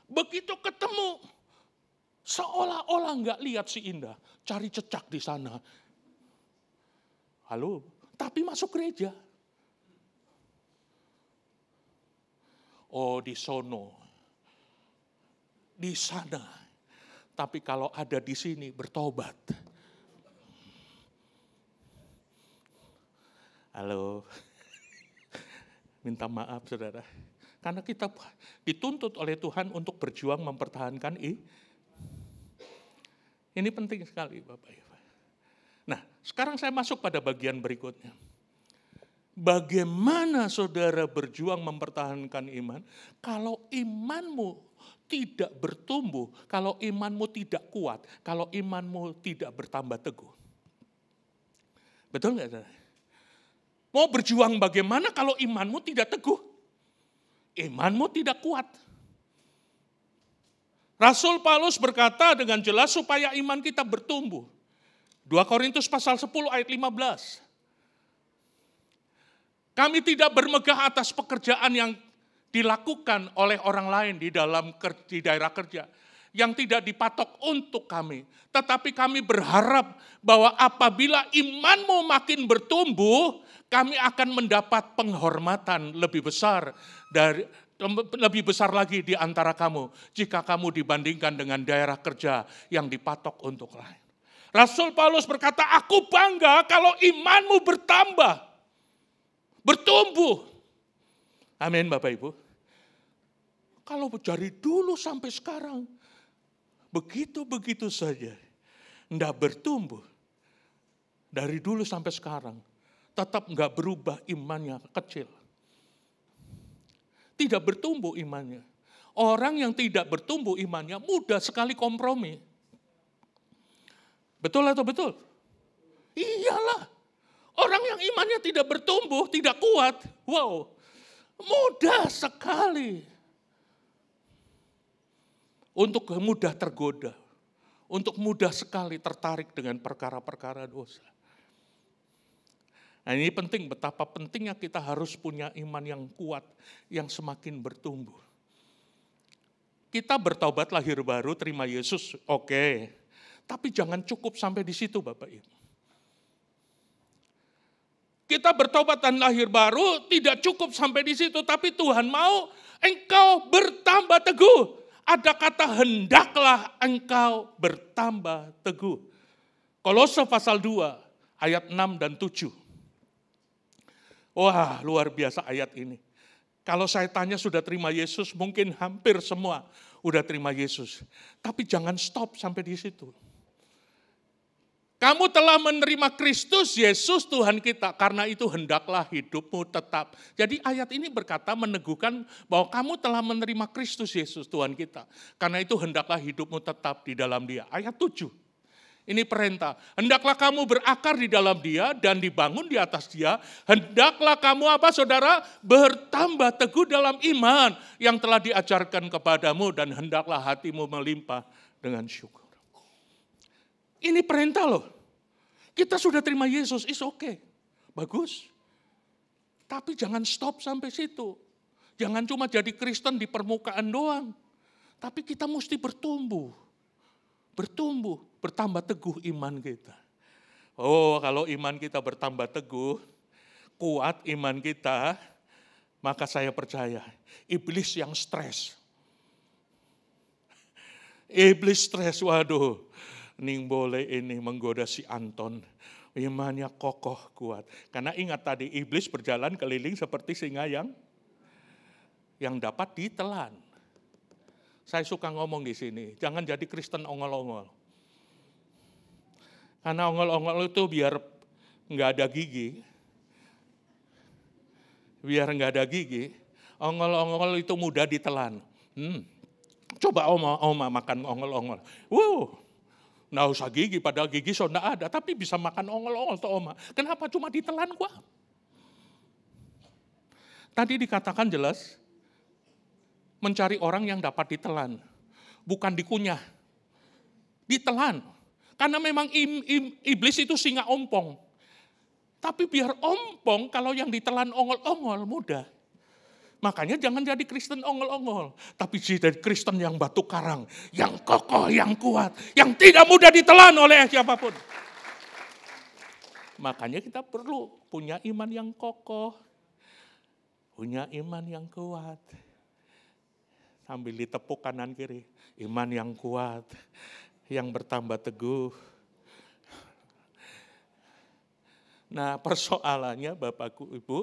E: Begitu ketemu Seolah-olah nggak lihat si Indah, cari cecak di sana. Halo, tapi masuk gereja. Oh, di sono, di sana. Tapi kalau ada di sini bertobat. Halo, minta maaf saudara. Karena kita dituntut oleh Tuhan untuk berjuang mempertahankan ini penting sekali Bapak Ibu. Nah, sekarang saya masuk pada bagian berikutnya. Bagaimana saudara berjuang mempertahankan iman kalau imanmu tidak bertumbuh, kalau imanmu tidak kuat, kalau imanmu tidak bertambah teguh? Betul nggak saudara? Mau berjuang bagaimana kalau imanmu tidak teguh? Imanmu tidak kuat. Rasul Paulus berkata dengan jelas supaya iman kita bertumbuh. 2 Korintus pasal 10 ayat 15. Kami tidak bermegah atas pekerjaan yang dilakukan oleh orang lain di daerah kerja. Yang tidak dipatok untuk kami. Tetapi kami berharap bahwa apabila imanmu makin bertumbuh, kami akan mendapat penghormatan lebih besar lagi di antara kamu jika kamu dibandingkan dengan daerah kerja yang dipatok untuk lain. Rasul Paulus berkata, aku bangga kalau imanmu bertambah, bertumbuh. Amin Bapak Ibu. Kalau dari dulu sampai sekarang, begitu-begitu saja, enggak bertumbuh. Dari dulu sampai sekarang, tetap enggak berubah imannya kecil. Tidak bertumbuh imannya. Orang yang tidak bertumbuh imannya mudah sekali kompromi. Betul atau betul? Iyalah. Orang yang imannya tidak bertumbuh, tidak kuat, wow, mudah sekali untuk mudah tergoda, untuk mudah sekali tertarik dengan perkara-perkara dosa. Nah ini penting, betapa pentingnya kita harus punya iman yang kuat, yang semakin bertumbuh. Kita bertobat lahir baru, terima Yesus, oke. Tapi jangan cukup sampai di situ Bapak Ibu. Kita bertobat dan lahir baru, tidak cukup sampai di situ, tapi Tuhan mau engkau bertambah teguh. Ada kata hendaklah engkau bertambah teguh. Kolose pasal 2 ayat 6 dan 7. Wah luar biasa ayat ini. Kalau saya tanya sudah terima Yesus, mungkin hampir semua udah terima Yesus. Tapi jangan stop sampai di situ. Kamu telah menerima Kristus Yesus Tuhan kita, karena itu hendaklah hidupmu tetap. Jadi ayat ini berkata meneguhkan bahwa kamu telah menerima Kristus Yesus Tuhan kita. Karena itu hendaklah hidupmu tetap di dalam Dia. Ayat 7. Ini perintah. Hendaklah kamu berakar di dalam Dia dan dibangun di atas Dia. Hendaklah kamu apa saudara? Bertambah teguh dalam iman yang telah diajarkan kepadamu dan hendaklah hatimu melimpah dengan syukur. Ini perintah loh. Kita sudah terima Yesus, is okay. Bagus. Tapi jangan stop sampai situ. Jangan cuma jadi Kristen di permukaan doang. Tapi kita mesti bertumbuh. Bertumbuh, bertambah teguh iman kita. Oh, kalau iman kita bertambah teguh, kuat iman kita, maka saya percaya iblis yang stres. Iblis stres, waduh. Ning boleh ini menggoda si Anton. Imannya kokoh kuat. Karena ingat tadi iblis berjalan keliling seperti singa yang dapat ditelan. Saya suka ngomong di sini, jangan jadi Kristen ongol-ongol. Karena ongol-ongol itu biar nggak ada gigi. Biar nggak ada gigi, ongol-ongol itu mudah ditelan. Coba oma makan ongol-ongol. Nggak usah gigi, padahal gigi sudah ada, tapi bisa makan ongol-ongol tuh oma. Kenapa cuma ditelan gua? Tadi dikatakan jelas, mencari orang yang dapat ditelan, bukan dikunyah. Ditelan, karena memang iblis itu singa ompong. Tapi biar ompong, kalau yang ditelan ongol-ongol mudah. Makanya jangan jadi Kristen ongol-ongol. Tapi jadi Kristen yang batu karang, yang kokoh, yang kuat, yang tidak mudah ditelan oleh siapapun. Makanya kita perlu punya iman yang kokoh, punya iman yang kuat. Sambil ditepuk kanan kiri, iman yang kuat, yang bertambah teguh. Nah, persoalannya Bapakku Ibu,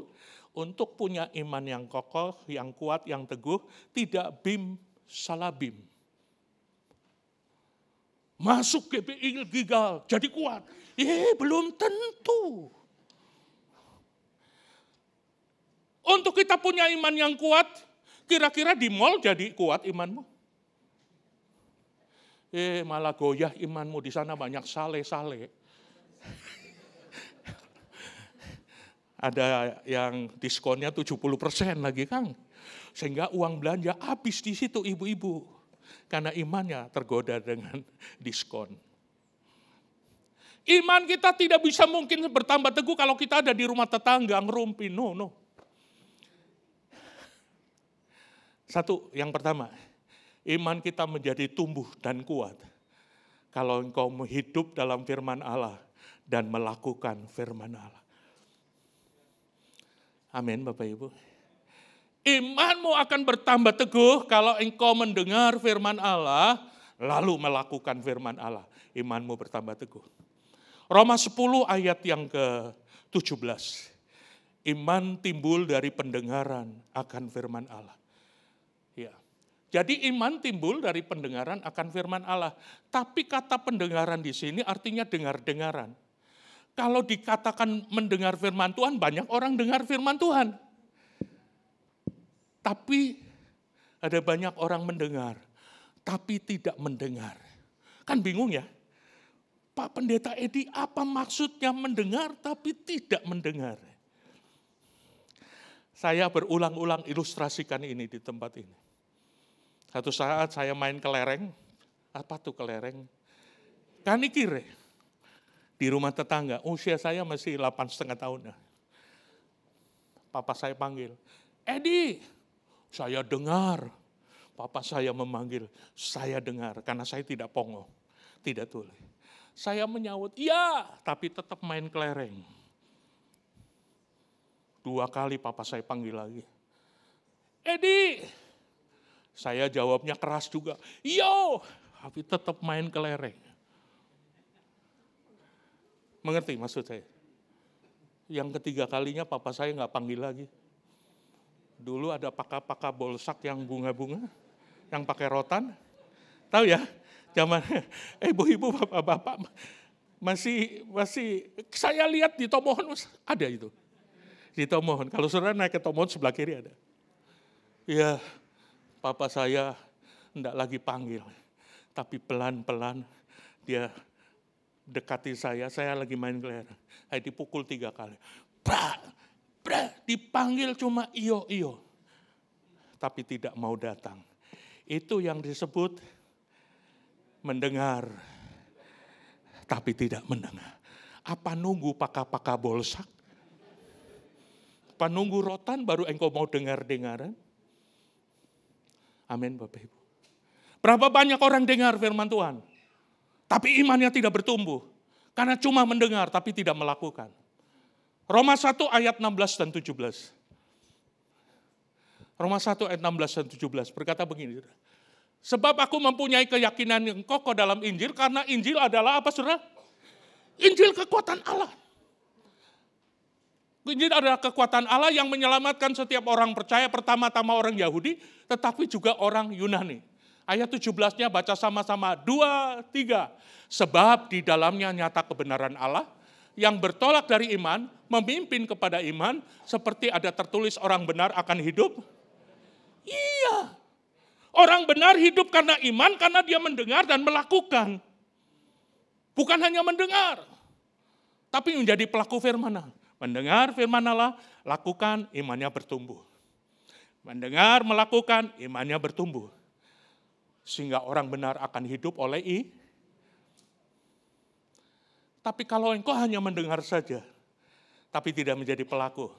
E: untuk punya iman yang kokoh, yang kuat, yang teguh, tidak bim salah bim. Masuk GPI Gigal, jadi kuat. Belum tentu. Untuk kita punya iman yang kuat, kira-kira di mall jadi kuat imanmu? Malah goyah imanmu, di sana banyak sale-sale. Ada yang diskonnya 70% lagi, Kang. Sehingga uang belanja habis di situ ibu-ibu. Karena imannya tergoda dengan diskon. Iman kita tidak bisa mungkin bertambah teguh kalau kita ada di rumah tetangga ngerumpi. No. Satu, yang pertama, iman kita menjadi tumbuh dan kuat kalau engkau hidup dalam firman Allah dan melakukan firman Allah. Amin, Bapak Ibu. Imanmu akan bertambah teguh kalau engkau mendengar firman Allah, lalu melakukan firman Allah. Imanmu bertambah teguh. Roma 10 ayat yang ke-17. Iman timbul dari pendengaran akan firman Allah. Ya. Jadi iman timbul dari pendengaran akan firman Allah. Tapi kata pendengaran di sini artinya dengar-dengaran. Kalau dikatakan mendengar firman Tuhan, banyak orang dengar firman Tuhan. Tapi ada banyak orang mendengar, tapi tidak mendengar. Kan bingung ya? Pak Pendeta Edi, apa maksudnya mendengar tapi tidak mendengar? Saya berulang-ulang ilustrasikan ini di tempat ini. Satu saat saya main kelereng. Apa tuh kelereng? Kanikire. Di rumah tetangga, usia saya masih 8,5 tahun. Papa saya panggil, Edi, saya dengar. Papa saya memanggil, saya dengar. Karena saya tidak pongo, tidak tuli. Saya menyahut, iya, tapi tetap main kelereng. 2 kali papa saya panggil lagi. Edi, saya jawabnya keras juga, yo, tapi tetap main kelereng. Mengerti maksud saya? Yang ketiga kalinya papa saya nggak panggil lagi. Dulu ada paka-paka bolsak yang bunga-bunga, yang pakai rotan. Tahu ya? Zaman ibu-ibu, bapak-bapak masih saya lihat di Tomohon ada itu. Di Tomohon. Kalau saudara naik ke Tomohon sebelah kiri ada. Ya, papa saya enggak lagi panggil. Tapi pelan-pelan dia dekati saya lagi main kelereng. Saya dipukul 3 kali. Dipanggil cuma iyo. Tapi tidak mau datang. Itu yang disebut mendengar, tapi tidak mendengar. Apa nunggu paka-paka bolsak? Apa nunggu rotan baru engkau mau dengar-dengaran? Amin Bapak Ibu. Berapa banyak orang dengar firman Tuhan, tapi imannya tidak bertumbuh. Karena cuma mendengar tapi tidak melakukan. Roma 1 ayat 16 dan 17. Roma 1 ayat 16 dan 17 berkata begini. Sebab aku mempunyai keyakinan yang kokoh dalam Injil, karena Injil adalah apa saudara? Injil kekuatan Allah. Injil adalah kekuatan Allah yang menyelamatkan setiap orang percaya, pertama-tama orang Yahudi, tetapi juga orang Yunani. Ayat 17-nya baca sama-sama, 2, 3. Sebab di dalamnya nyata kebenaran Allah, yang bertolak dari iman, memimpin kepada iman, seperti ada tertulis orang benar akan hidup. Iya. Orang benar hidup karena iman, karena dia mendengar dan melakukan. Bukan hanya mendengar, tapi menjadi pelaku firman Allah. Mendengar firman Allah, lakukan, imannya bertumbuh. Mendengar, melakukan, imannya bertumbuh. Sehingga orang benar akan hidup oleh Tapi kalau engkau hanya mendengar saja, tapi tidak menjadi pelaku,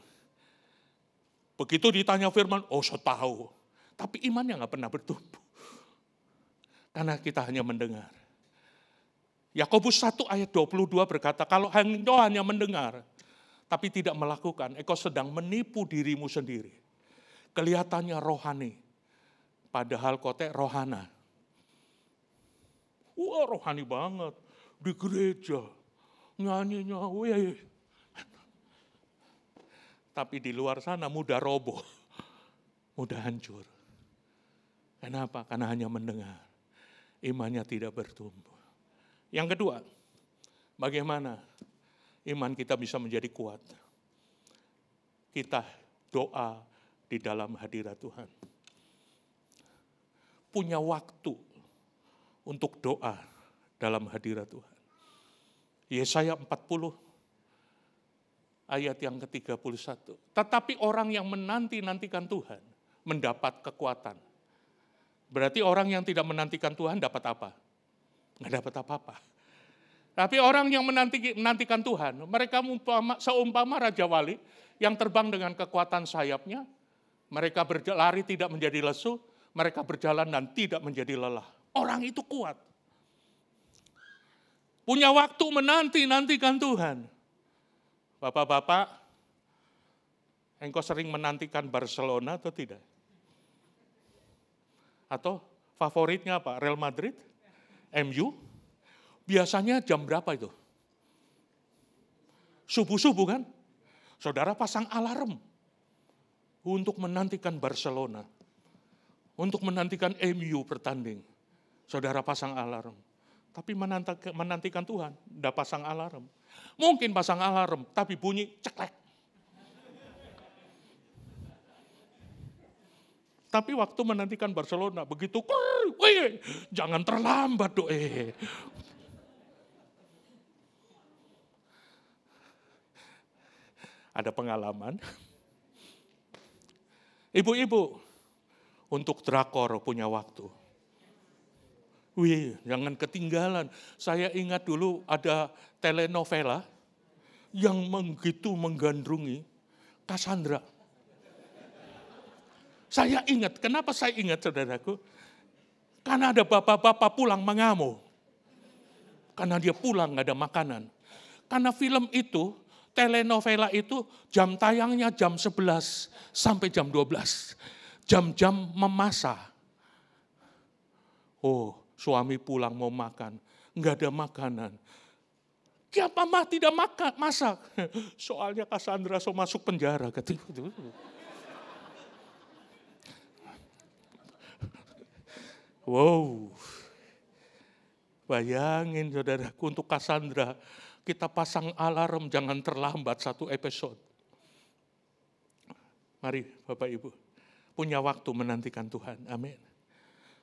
E: Begitu ditanya firman, oh saya tahu. Tapi imannya nggak pernah bertumbuh. Karena kita hanya mendengar. Yakobus 1 ayat 22 berkata, kalau engkau hanya mendengar, tapi tidak melakukan, engkau sedang menipu dirimu sendiri. Kelihatannya rohani, padahal kotek rohana. Wah rohani banget, di gereja, nyanyinya, weh. Tapi di luar sana mudah roboh, mudah hancur. Kenapa? Karena hanya mendengar. Imannya tidak bertumbuh. Yang kedua, bagaimana iman kita bisa menjadi kuat? Kita doa di dalam hadirat Tuhan. Punya waktu untuk doa dalam hadirat Tuhan. Yesaya 40 ayat yang ke-31. Tetapi orang yang menanti-nantikan Tuhan mendapat kekuatan. Berarti orang yang tidak menantikan Tuhan dapat apa? Nggak dapat apa-apa. Tapi orang yang menantikan Tuhan, mereka seumpama Raja Wali yang terbang dengan kekuatan sayapnya, mereka berlari tidak menjadi lesu, mereka berjalan dan tidak menjadi lelah. Orang itu kuat. Punya waktu menanti-nantikan Tuhan. Bapak-bapak, engkau sering menantikan Barcelona atau tidak? Atau favoritnya apa? Real Madrid? MU? Biasanya jam berapa itu? Subuh-subuh kan? Saudara pasang alarm untuk menantikan Barcelona. Untuk menantikan MU bertanding. Saudara pasang alarm. Tapi menantikan Tuhan, tidak pasang alarm. Mungkin pasang alarm, tapi bunyi ceklek. Tapi waktu menantikan Barcelona, begitu, wih, jangan terlambat doh. Ada pengalaman. Ibu-ibu, untuk drakor punya waktu. Wih, jangan ketinggalan. Saya ingat dulu ada telenovela yang begitu menggandrungi Cassandra. Saya ingat, kenapa saya ingat saudaraku? Karena ada bapak-bapak pulang mengamuk. Karena dia pulang nggak ada makanan. Karena film itu, telenovela itu jam tayangnya jam 11 sampai jam 12. Jam-jam memasak. Oh, suami pulang mau makan, nggak ada makanan. Kenapa mah tidak masak? Soalnya Cassandra so masuk penjara. Gitu. Wow, bayangin saudaraku untuk Cassandra, kita pasang alarm jangan terlambat satu episode. Mari Bapak Ibu, punya waktu menantikan Tuhan, amin.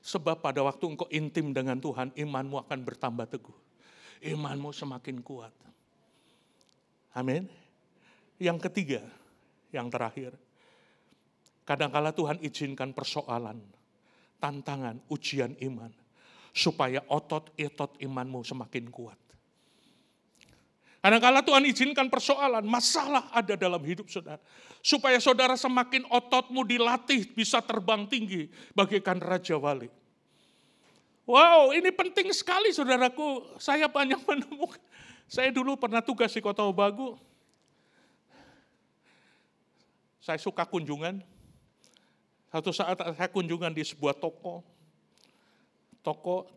E: Sebab pada waktu engkau intim dengan Tuhan, imanmu akan bertambah teguh. Imanmu semakin kuat. Amin. Yang ketiga, yang terakhir, kadang-kala Tuhan izinkan persoalan, tantangan, ujian iman, supaya otot-otot imanmu semakin kuat. Kadang-kala Tuhan izinkan persoalan, masalah ada dalam hidup saudara, supaya saudara semakin ototmu dilatih, bisa terbang tinggi, bagaikan Raja Wali. Wow, ini penting sekali saudaraku, saya banyak menemukan. Saya dulu pernah tugas di Kota Obagu, saya suka kunjungan. Satu saat saya kunjungan di sebuah toko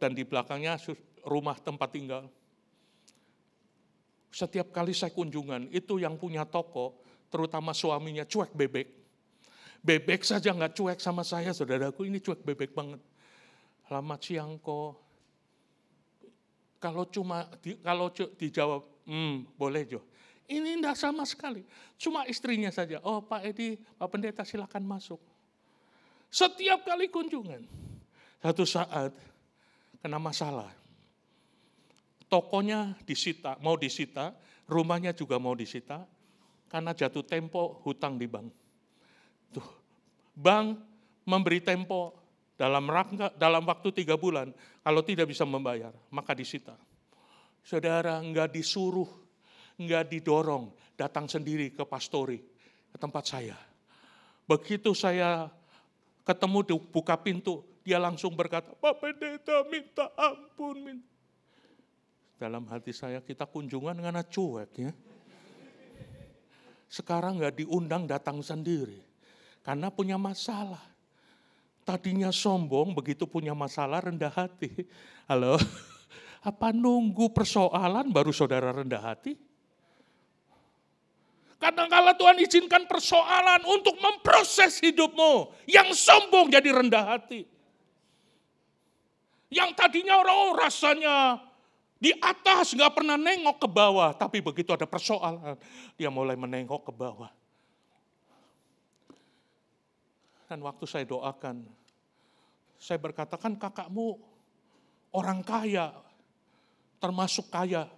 E: dan di belakangnya rumah tempat tinggal. Setiap kali saya kunjungan, itu yang punya toko, terutama suaminya cuek bebek. Bebek saja nggak cuek sama saya, saudaraku, ini cuek bebek banget. Selamat siang kok. Kalau dijawab, boleh Jo. Ini enggak sama sekali. Cuma istrinya saja, oh Pak Edi, Pak Pendeta silakan masuk. Setiap kali kunjungan, satu saat kena masalah. Tokonya mau disita, rumahnya juga mau disita, karena jatuh tempo hutang di bank. Tuh, bank memberi tempo dalam waktu 3 bulan, kalau tidak bisa membayar, maka disita. Saudara, enggak disuruh, enggak didorong, datang sendiri ke pastori, ke tempat saya. Begitu saya ketemu di buka pintu, dia langsung berkata, Pak Pendeta minta ampun. Dalam hati saya, kita kunjungan karena cuek ya. Sekarang nggak diundang datang sendiri, karena punya masalah. Tadinya sombong, begitu punya masalah rendah hati. Halo, apa nunggu persoalan baru saudara rendah hati? Kadang-kala Tuhan izinkan persoalan untuk memproses hidupmu. Yang sombong jadi rendah hati. Yang tadinya orang rasanya di atas gak pernah nengok ke bawah. Tapi begitu ada persoalan, dia mulai menengok ke bawah. Dan waktu saya doakan, saya berkata, kan kakakmu orang kaya, termasuk kaya.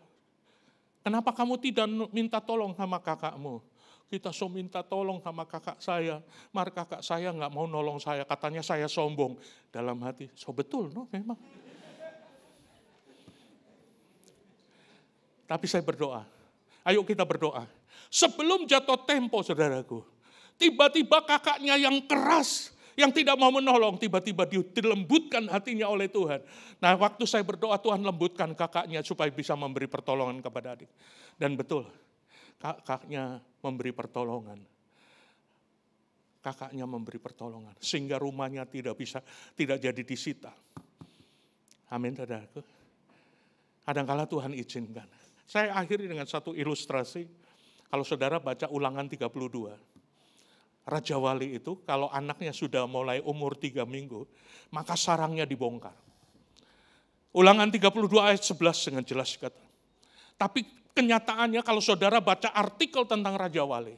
E: Kenapa kamu tidak minta tolong sama kakakmu? Kita minta tolong sama kakak saya. Mari kakak saya nggak mau nolong saya. Katanya saya sombong. Dalam hati, betul memang. Tapi saya berdoa. Ayo kita berdoa. Sebelum jatuh tempo saudaraku. Tiba-tiba kakaknya yang keras, yang tidak mau menolong, tiba-tiba dilembutkan hatinya oleh Tuhan. Nah, waktu saya berdoa, Tuhan lembutkan kakaknya supaya bisa memberi pertolongan kepada adik. Dan betul, kakaknya memberi pertolongan. Kakaknya memberi pertolongan. Sehingga rumahnya tidak jadi disita. Amin, saudaraku. Kadang-kala Tuhan izinkan. Saya akhiri dengan satu ilustrasi. Kalau saudara baca Ulangan 32. Raja Wali itu kalau anaknya sudah mulai umur 3 minggu, maka sarangnya dibongkar. Ulangan 32 ayat 11 dengan jelas kata. Tapi kenyataannya kalau saudara baca artikel tentang Raja Wali,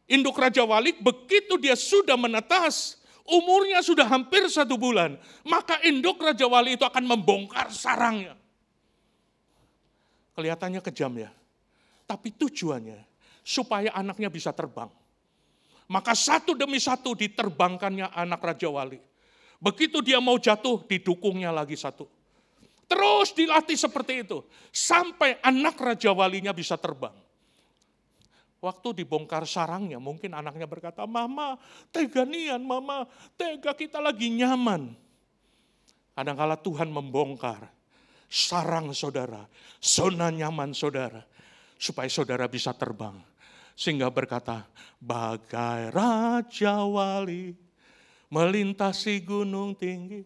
E: induk Raja Wali begitu dia sudah menetas, umurnya sudah hampir 1 bulan, maka induk Raja Wali itu akan membongkar sarangnya. Kelihatannya kejam ya, tapi tujuannya supaya anaknya bisa terbang. Maka satu demi satu diterbangkannya anak Raja Wali. Begitu dia mau jatuh, didukungnya lagi satu. Terus dilatih seperti itu. Sampai anak Raja Walinya bisa terbang. Waktu dibongkar sarangnya, mungkin anaknya berkata, Mama, tega nian, Mama, tega kita lagi nyaman. Kadang-kala Tuhan membongkar sarang saudara, zona nyaman saudara, supaya saudara bisa terbang. Sehingga berkata, bagai Raja Wali melintasi gunung tinggi.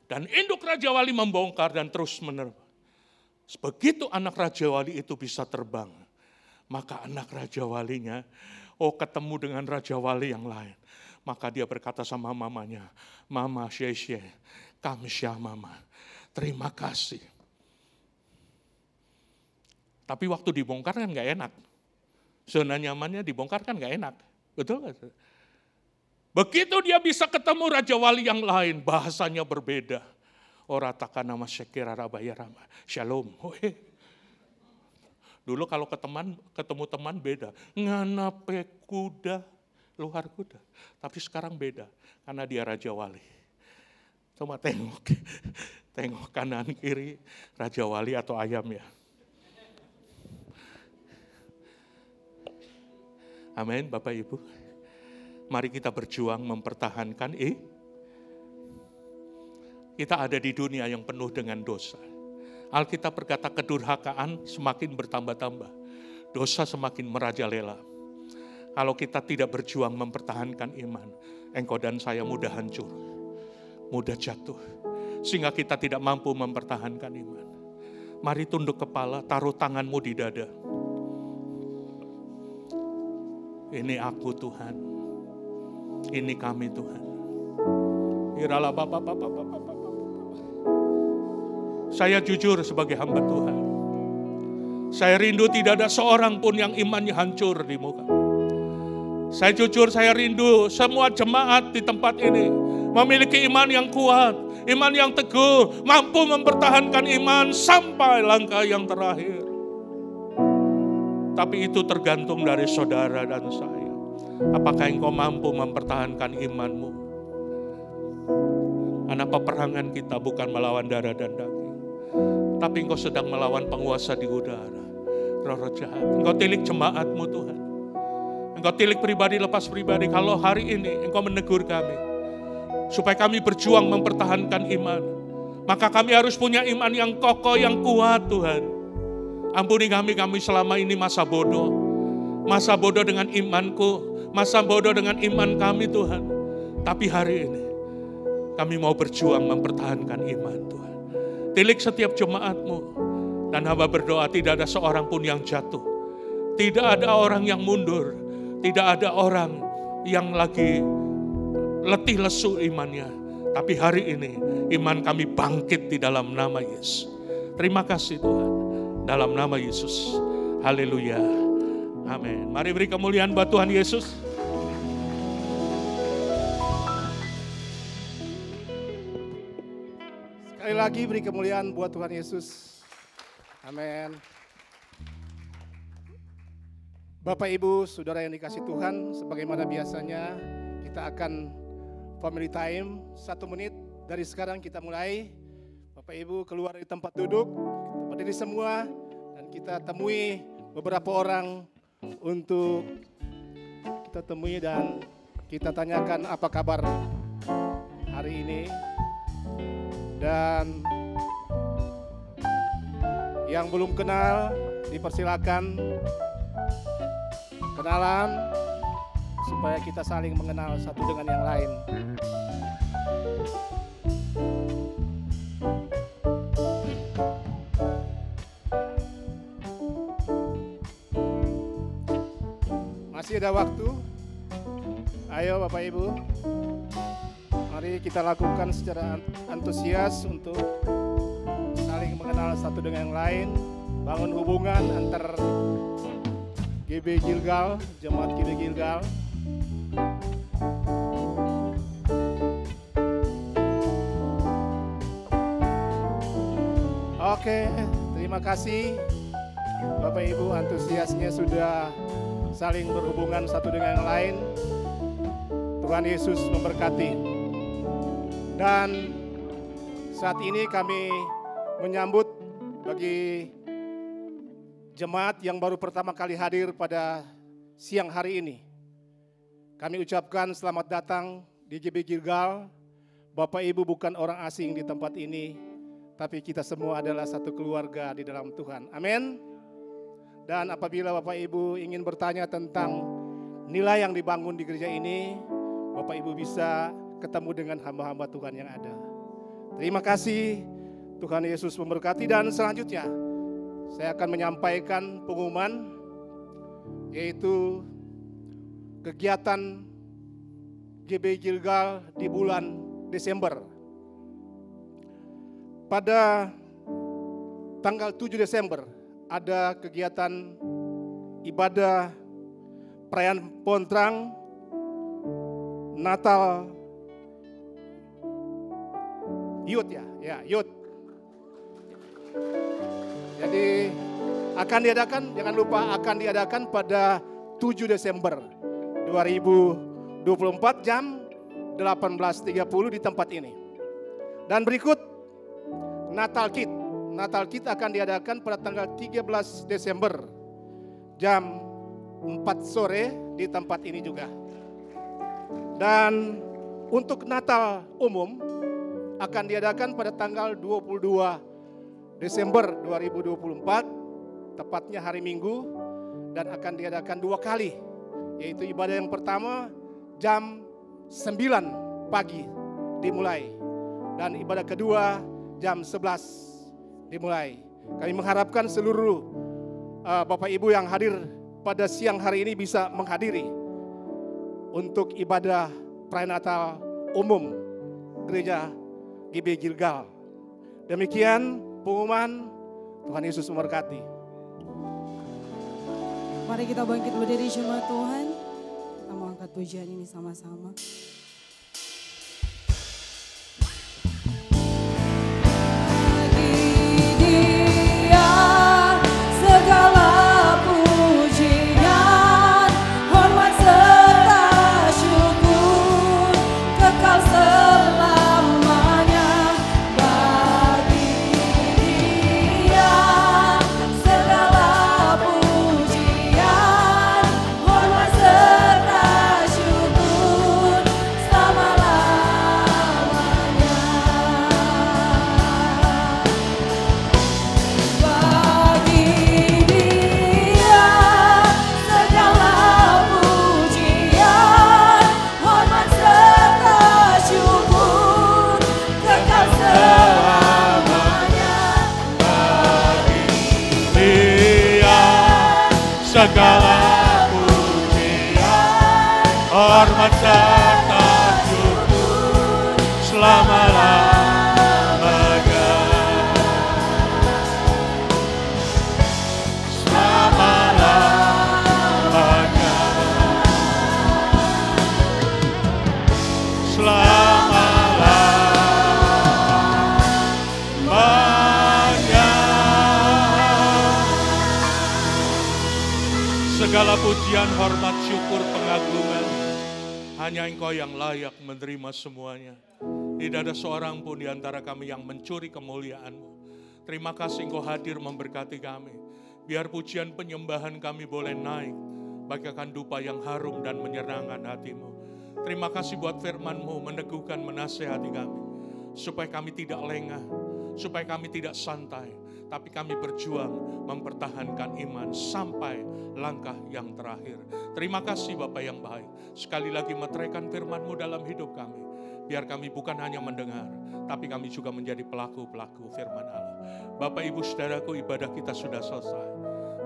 E: Dan induk Raja Wali membongkar dan terus menerus. Begitu anak Raja Wali itu bisa terbang, maka anak Raja Walinya, ketemu dengan Raja Wali yang lain. Maka dia berkata sama mamanya, Mama Syesye, kamsya Mama, terima kasih. Tapi waktu dibongkar kan gak enak. Zona nyamannya dibongkar kan gak enak. Betul gak? Begitu dia bisa ketemu Raja Wali yang lain, bahasanya berbeda. Oratakan nama Syekira Rabaya Rama. Shalom. Dulu kalau ketemu teman beda. Nganape kuda, luar kuda. Tapi sekarang beda, karena dia Raja Wali. Coba tengok kanan kiri, Raja Wali atau ayam ya. Amin, Bapak Ibu. Mari kita berjuang mempertahankan kita ada di dunia yang penuh dengan dosa. Alkitab berkata kedurhakaan semakin bertambah-tambah. Dosa semakin merajalela. Kalau kita tidak berjuang mempertahankan iman, engkau dan saya mudah hancur, mudah jatuh. Sehingga kita tidak mampu mempertahankan iman. Mari tunduk kepala, taruh tanganmu di dada. Ini aku Tuhan. Ini kami Tuhan. Iralah Bapak. Saya jujur sebagai hamba Tuhan. Saya rindu tidak ada seorang pun yang imannya hancur di muka. Saya jujur, saya rindu semua jemaat di tempat ini memiliki iman yang kuat, iman yang teguh, mampu mempertahankan iman sampai langkah yang terakhir. Tapi itu tergantung dari saudara dan saya. Apakah engkau mampu mempertahankan imanmu? Karena peperangan kita bukan melawan darah dan daging, tapi engkau sedang melawan penguasa di udara, roh-roh jahat. Engkau tilik jemaatmu Tuhan. Engkau tilik pribadi, lepas pribadi. Kalau hari ini Engkau menegur kami, supaya kami berjuang mempertahankan iman, maka kami harus punya iman yang kokoh, yang kuat Tuhan. Ampuni kami selama ini masa bodoh. Masa bodoh dengan imanku, masa bodoh dengan iman kami Tuhan. Tapi hari ini kami mau berjuang mempertahankan iman Tuhan. Tilik setiap jemaat-Mu. Dan hamba berdoa tidak ada seorang pun yang jatuh. Tidak ada orang yang mundur. Tidak ada orang yang lagi letih lesu imannya. Tapi hari ini iman kami bangkit di dalam nama Yesus. Terima kasih Tuhan. Dalam nama Yesus. Haleluya. Amin. Mari beri kemuliaan buat Tuhan Yesus.
F: Sekali lagi beri kemuliaan buat Tuhan Yesus. Amin. Bapak Ibu, Saudara yang dikasih Tuhan, sebagaimana biasanya kita akan family time 1 menit dari sekarang kita mulai. Bapak Ibu keluar dari tempat duduk, berdiri semua, dan kita temui beberapa orang untuk kita temui dan kita tanyakan apa kabar hari ini. Dan yang belum kenal dipersilakan kenalan supaya kita saling mengenal satu dengan yang lain. Masih ada waktu. Ayo Bapak Ibu, mari kita lakukan secara antusias untuk saling mengenal satu dengan yang lain, bangun hubungan antar GB Gilgal, Jemaat GB Gilgal. Oke, terima kasih Bapak Ibu, antusiasnya sudah saling berhubungan satu dengan yang lain. Tuhan Yesus memberkati. Dan saat ini kami menyambut bagi jemaat yang baru pertama kali hadir pada siang hari ini. Kami ucapkan selamat datang di GB Gilgal. Bapak Ibu bukan orang asing di tempat ini, tapi kita semua adalah satu keluarga di dalam Tuhan. Amin. Dan apabila Bapak Ibu ingin bertanya tentang nilai yang dibangun di gereja ini, Bapak Ibu bisa ketemu dengan hamba-hamba Tuhan yang ada. Terima kasih, Tuhan Yesus memberkati. Dan selanjutnya saya akan menyampaikan pengumuman, yaitu kegiatan GB Gilgal di bulan Desember. Pada tanggal 7 Desember ada kegiatan ibadah perayaan Pontrang Natal Youth Youth. Jadi akan diadakan, jangan lupa akan diadakan pada 7 Desember 2024 jam 18.30 di tempat ini. Dan berikut Natal Kid. Natal Kid akan diadakan pada tanggal 13 Desember jam 4 sore di tempat ini juga. Dan untuk Natal umum akan diadakan pada tanggal 22 Desember 2024, tepatnya hari Minggu, dan akan diadakan 2 kali, yaitu ibadah yang pertama jam 9 pagi dimulai, dan ibadah kedua jam 11 dimulai. Kami mengharapkan seluruh Bapak Ibu yang hadir pada siang hari ini bisa menghadiri untuk ibadah perayaan Natal umum Gereja GB Gilgal. Demikian pengumuman. Tuhan Yesus memberkati.
B: Mari kita bangkit berdiri jemaat Tuhan. Kita mau angkat pujian ini sama-sama.
A: Segala pujian, hormat
E: segala pujian, hormat serta syukur selama-lamanya. Selama-lamanya. Selama-lamanya. Segala pujian, hormat, syukur, pengagungan, hanya Engkau yang layak menerima semuanya. Tidak ada seorang pun di antara kami yang mencuri kemuliaan-Mu. Terima kasih Engkau hadir memberkati kami. Biar pujian penyembahan kami boleh naik bagaikan dupa yang harum dan menyenangkan hati-Mu. Terima kasih buat firman-Mu meneguhkan, menasehati kami. Supaya kami tidak lengah, supaya kami tidak santai, tapi kami berjuang mempertahankan iman sampai langkah yang terakhir. Terima kasih Bapa yang baik. Sekali lagi meteraikan firman-Mu dalam hidup kami. Biar kami bukan hanya mendengar, tapi kami juga menjadi pelaku-pelaku firman Allah. Bapak Ibu Saudaraku, ibadah kita sudah selesai.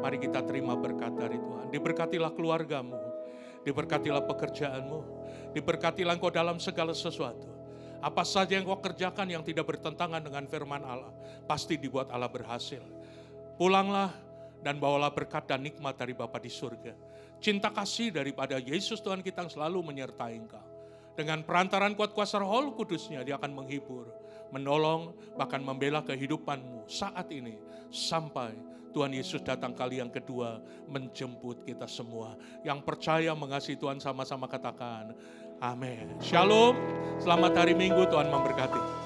E: Mari kita terima berkat dari Tuhan. Diberkatilah keluarga-Mu, diberkatilah pekerjaan-Mu, diberkatilah Engkau dalam segala sesuatu. Apa saja yang Kau kerjakan yang tidak bertentangan dengan firman Allah, pasti dibuat Allah berhasil. Pulanglah dan bawalah berkat dan nikmat dari Bapa di surga. Cinta kasih daripada Yesus Tuhan kita yang selalu menyertai Engkau. Dengan perantaran kuat kuasa Roh Kudus-Nya, Dia akan menghibur, menolong, bahkan membela kehidupan-Mu saat ini. Sampai Tuhan Yesus datang kali yang kedua menjemput kita semua. Yang percaya mengasihi Tuhan sama-sama katakan, amin. Shalom, selamat hari Minggu, Tuhan memberkati.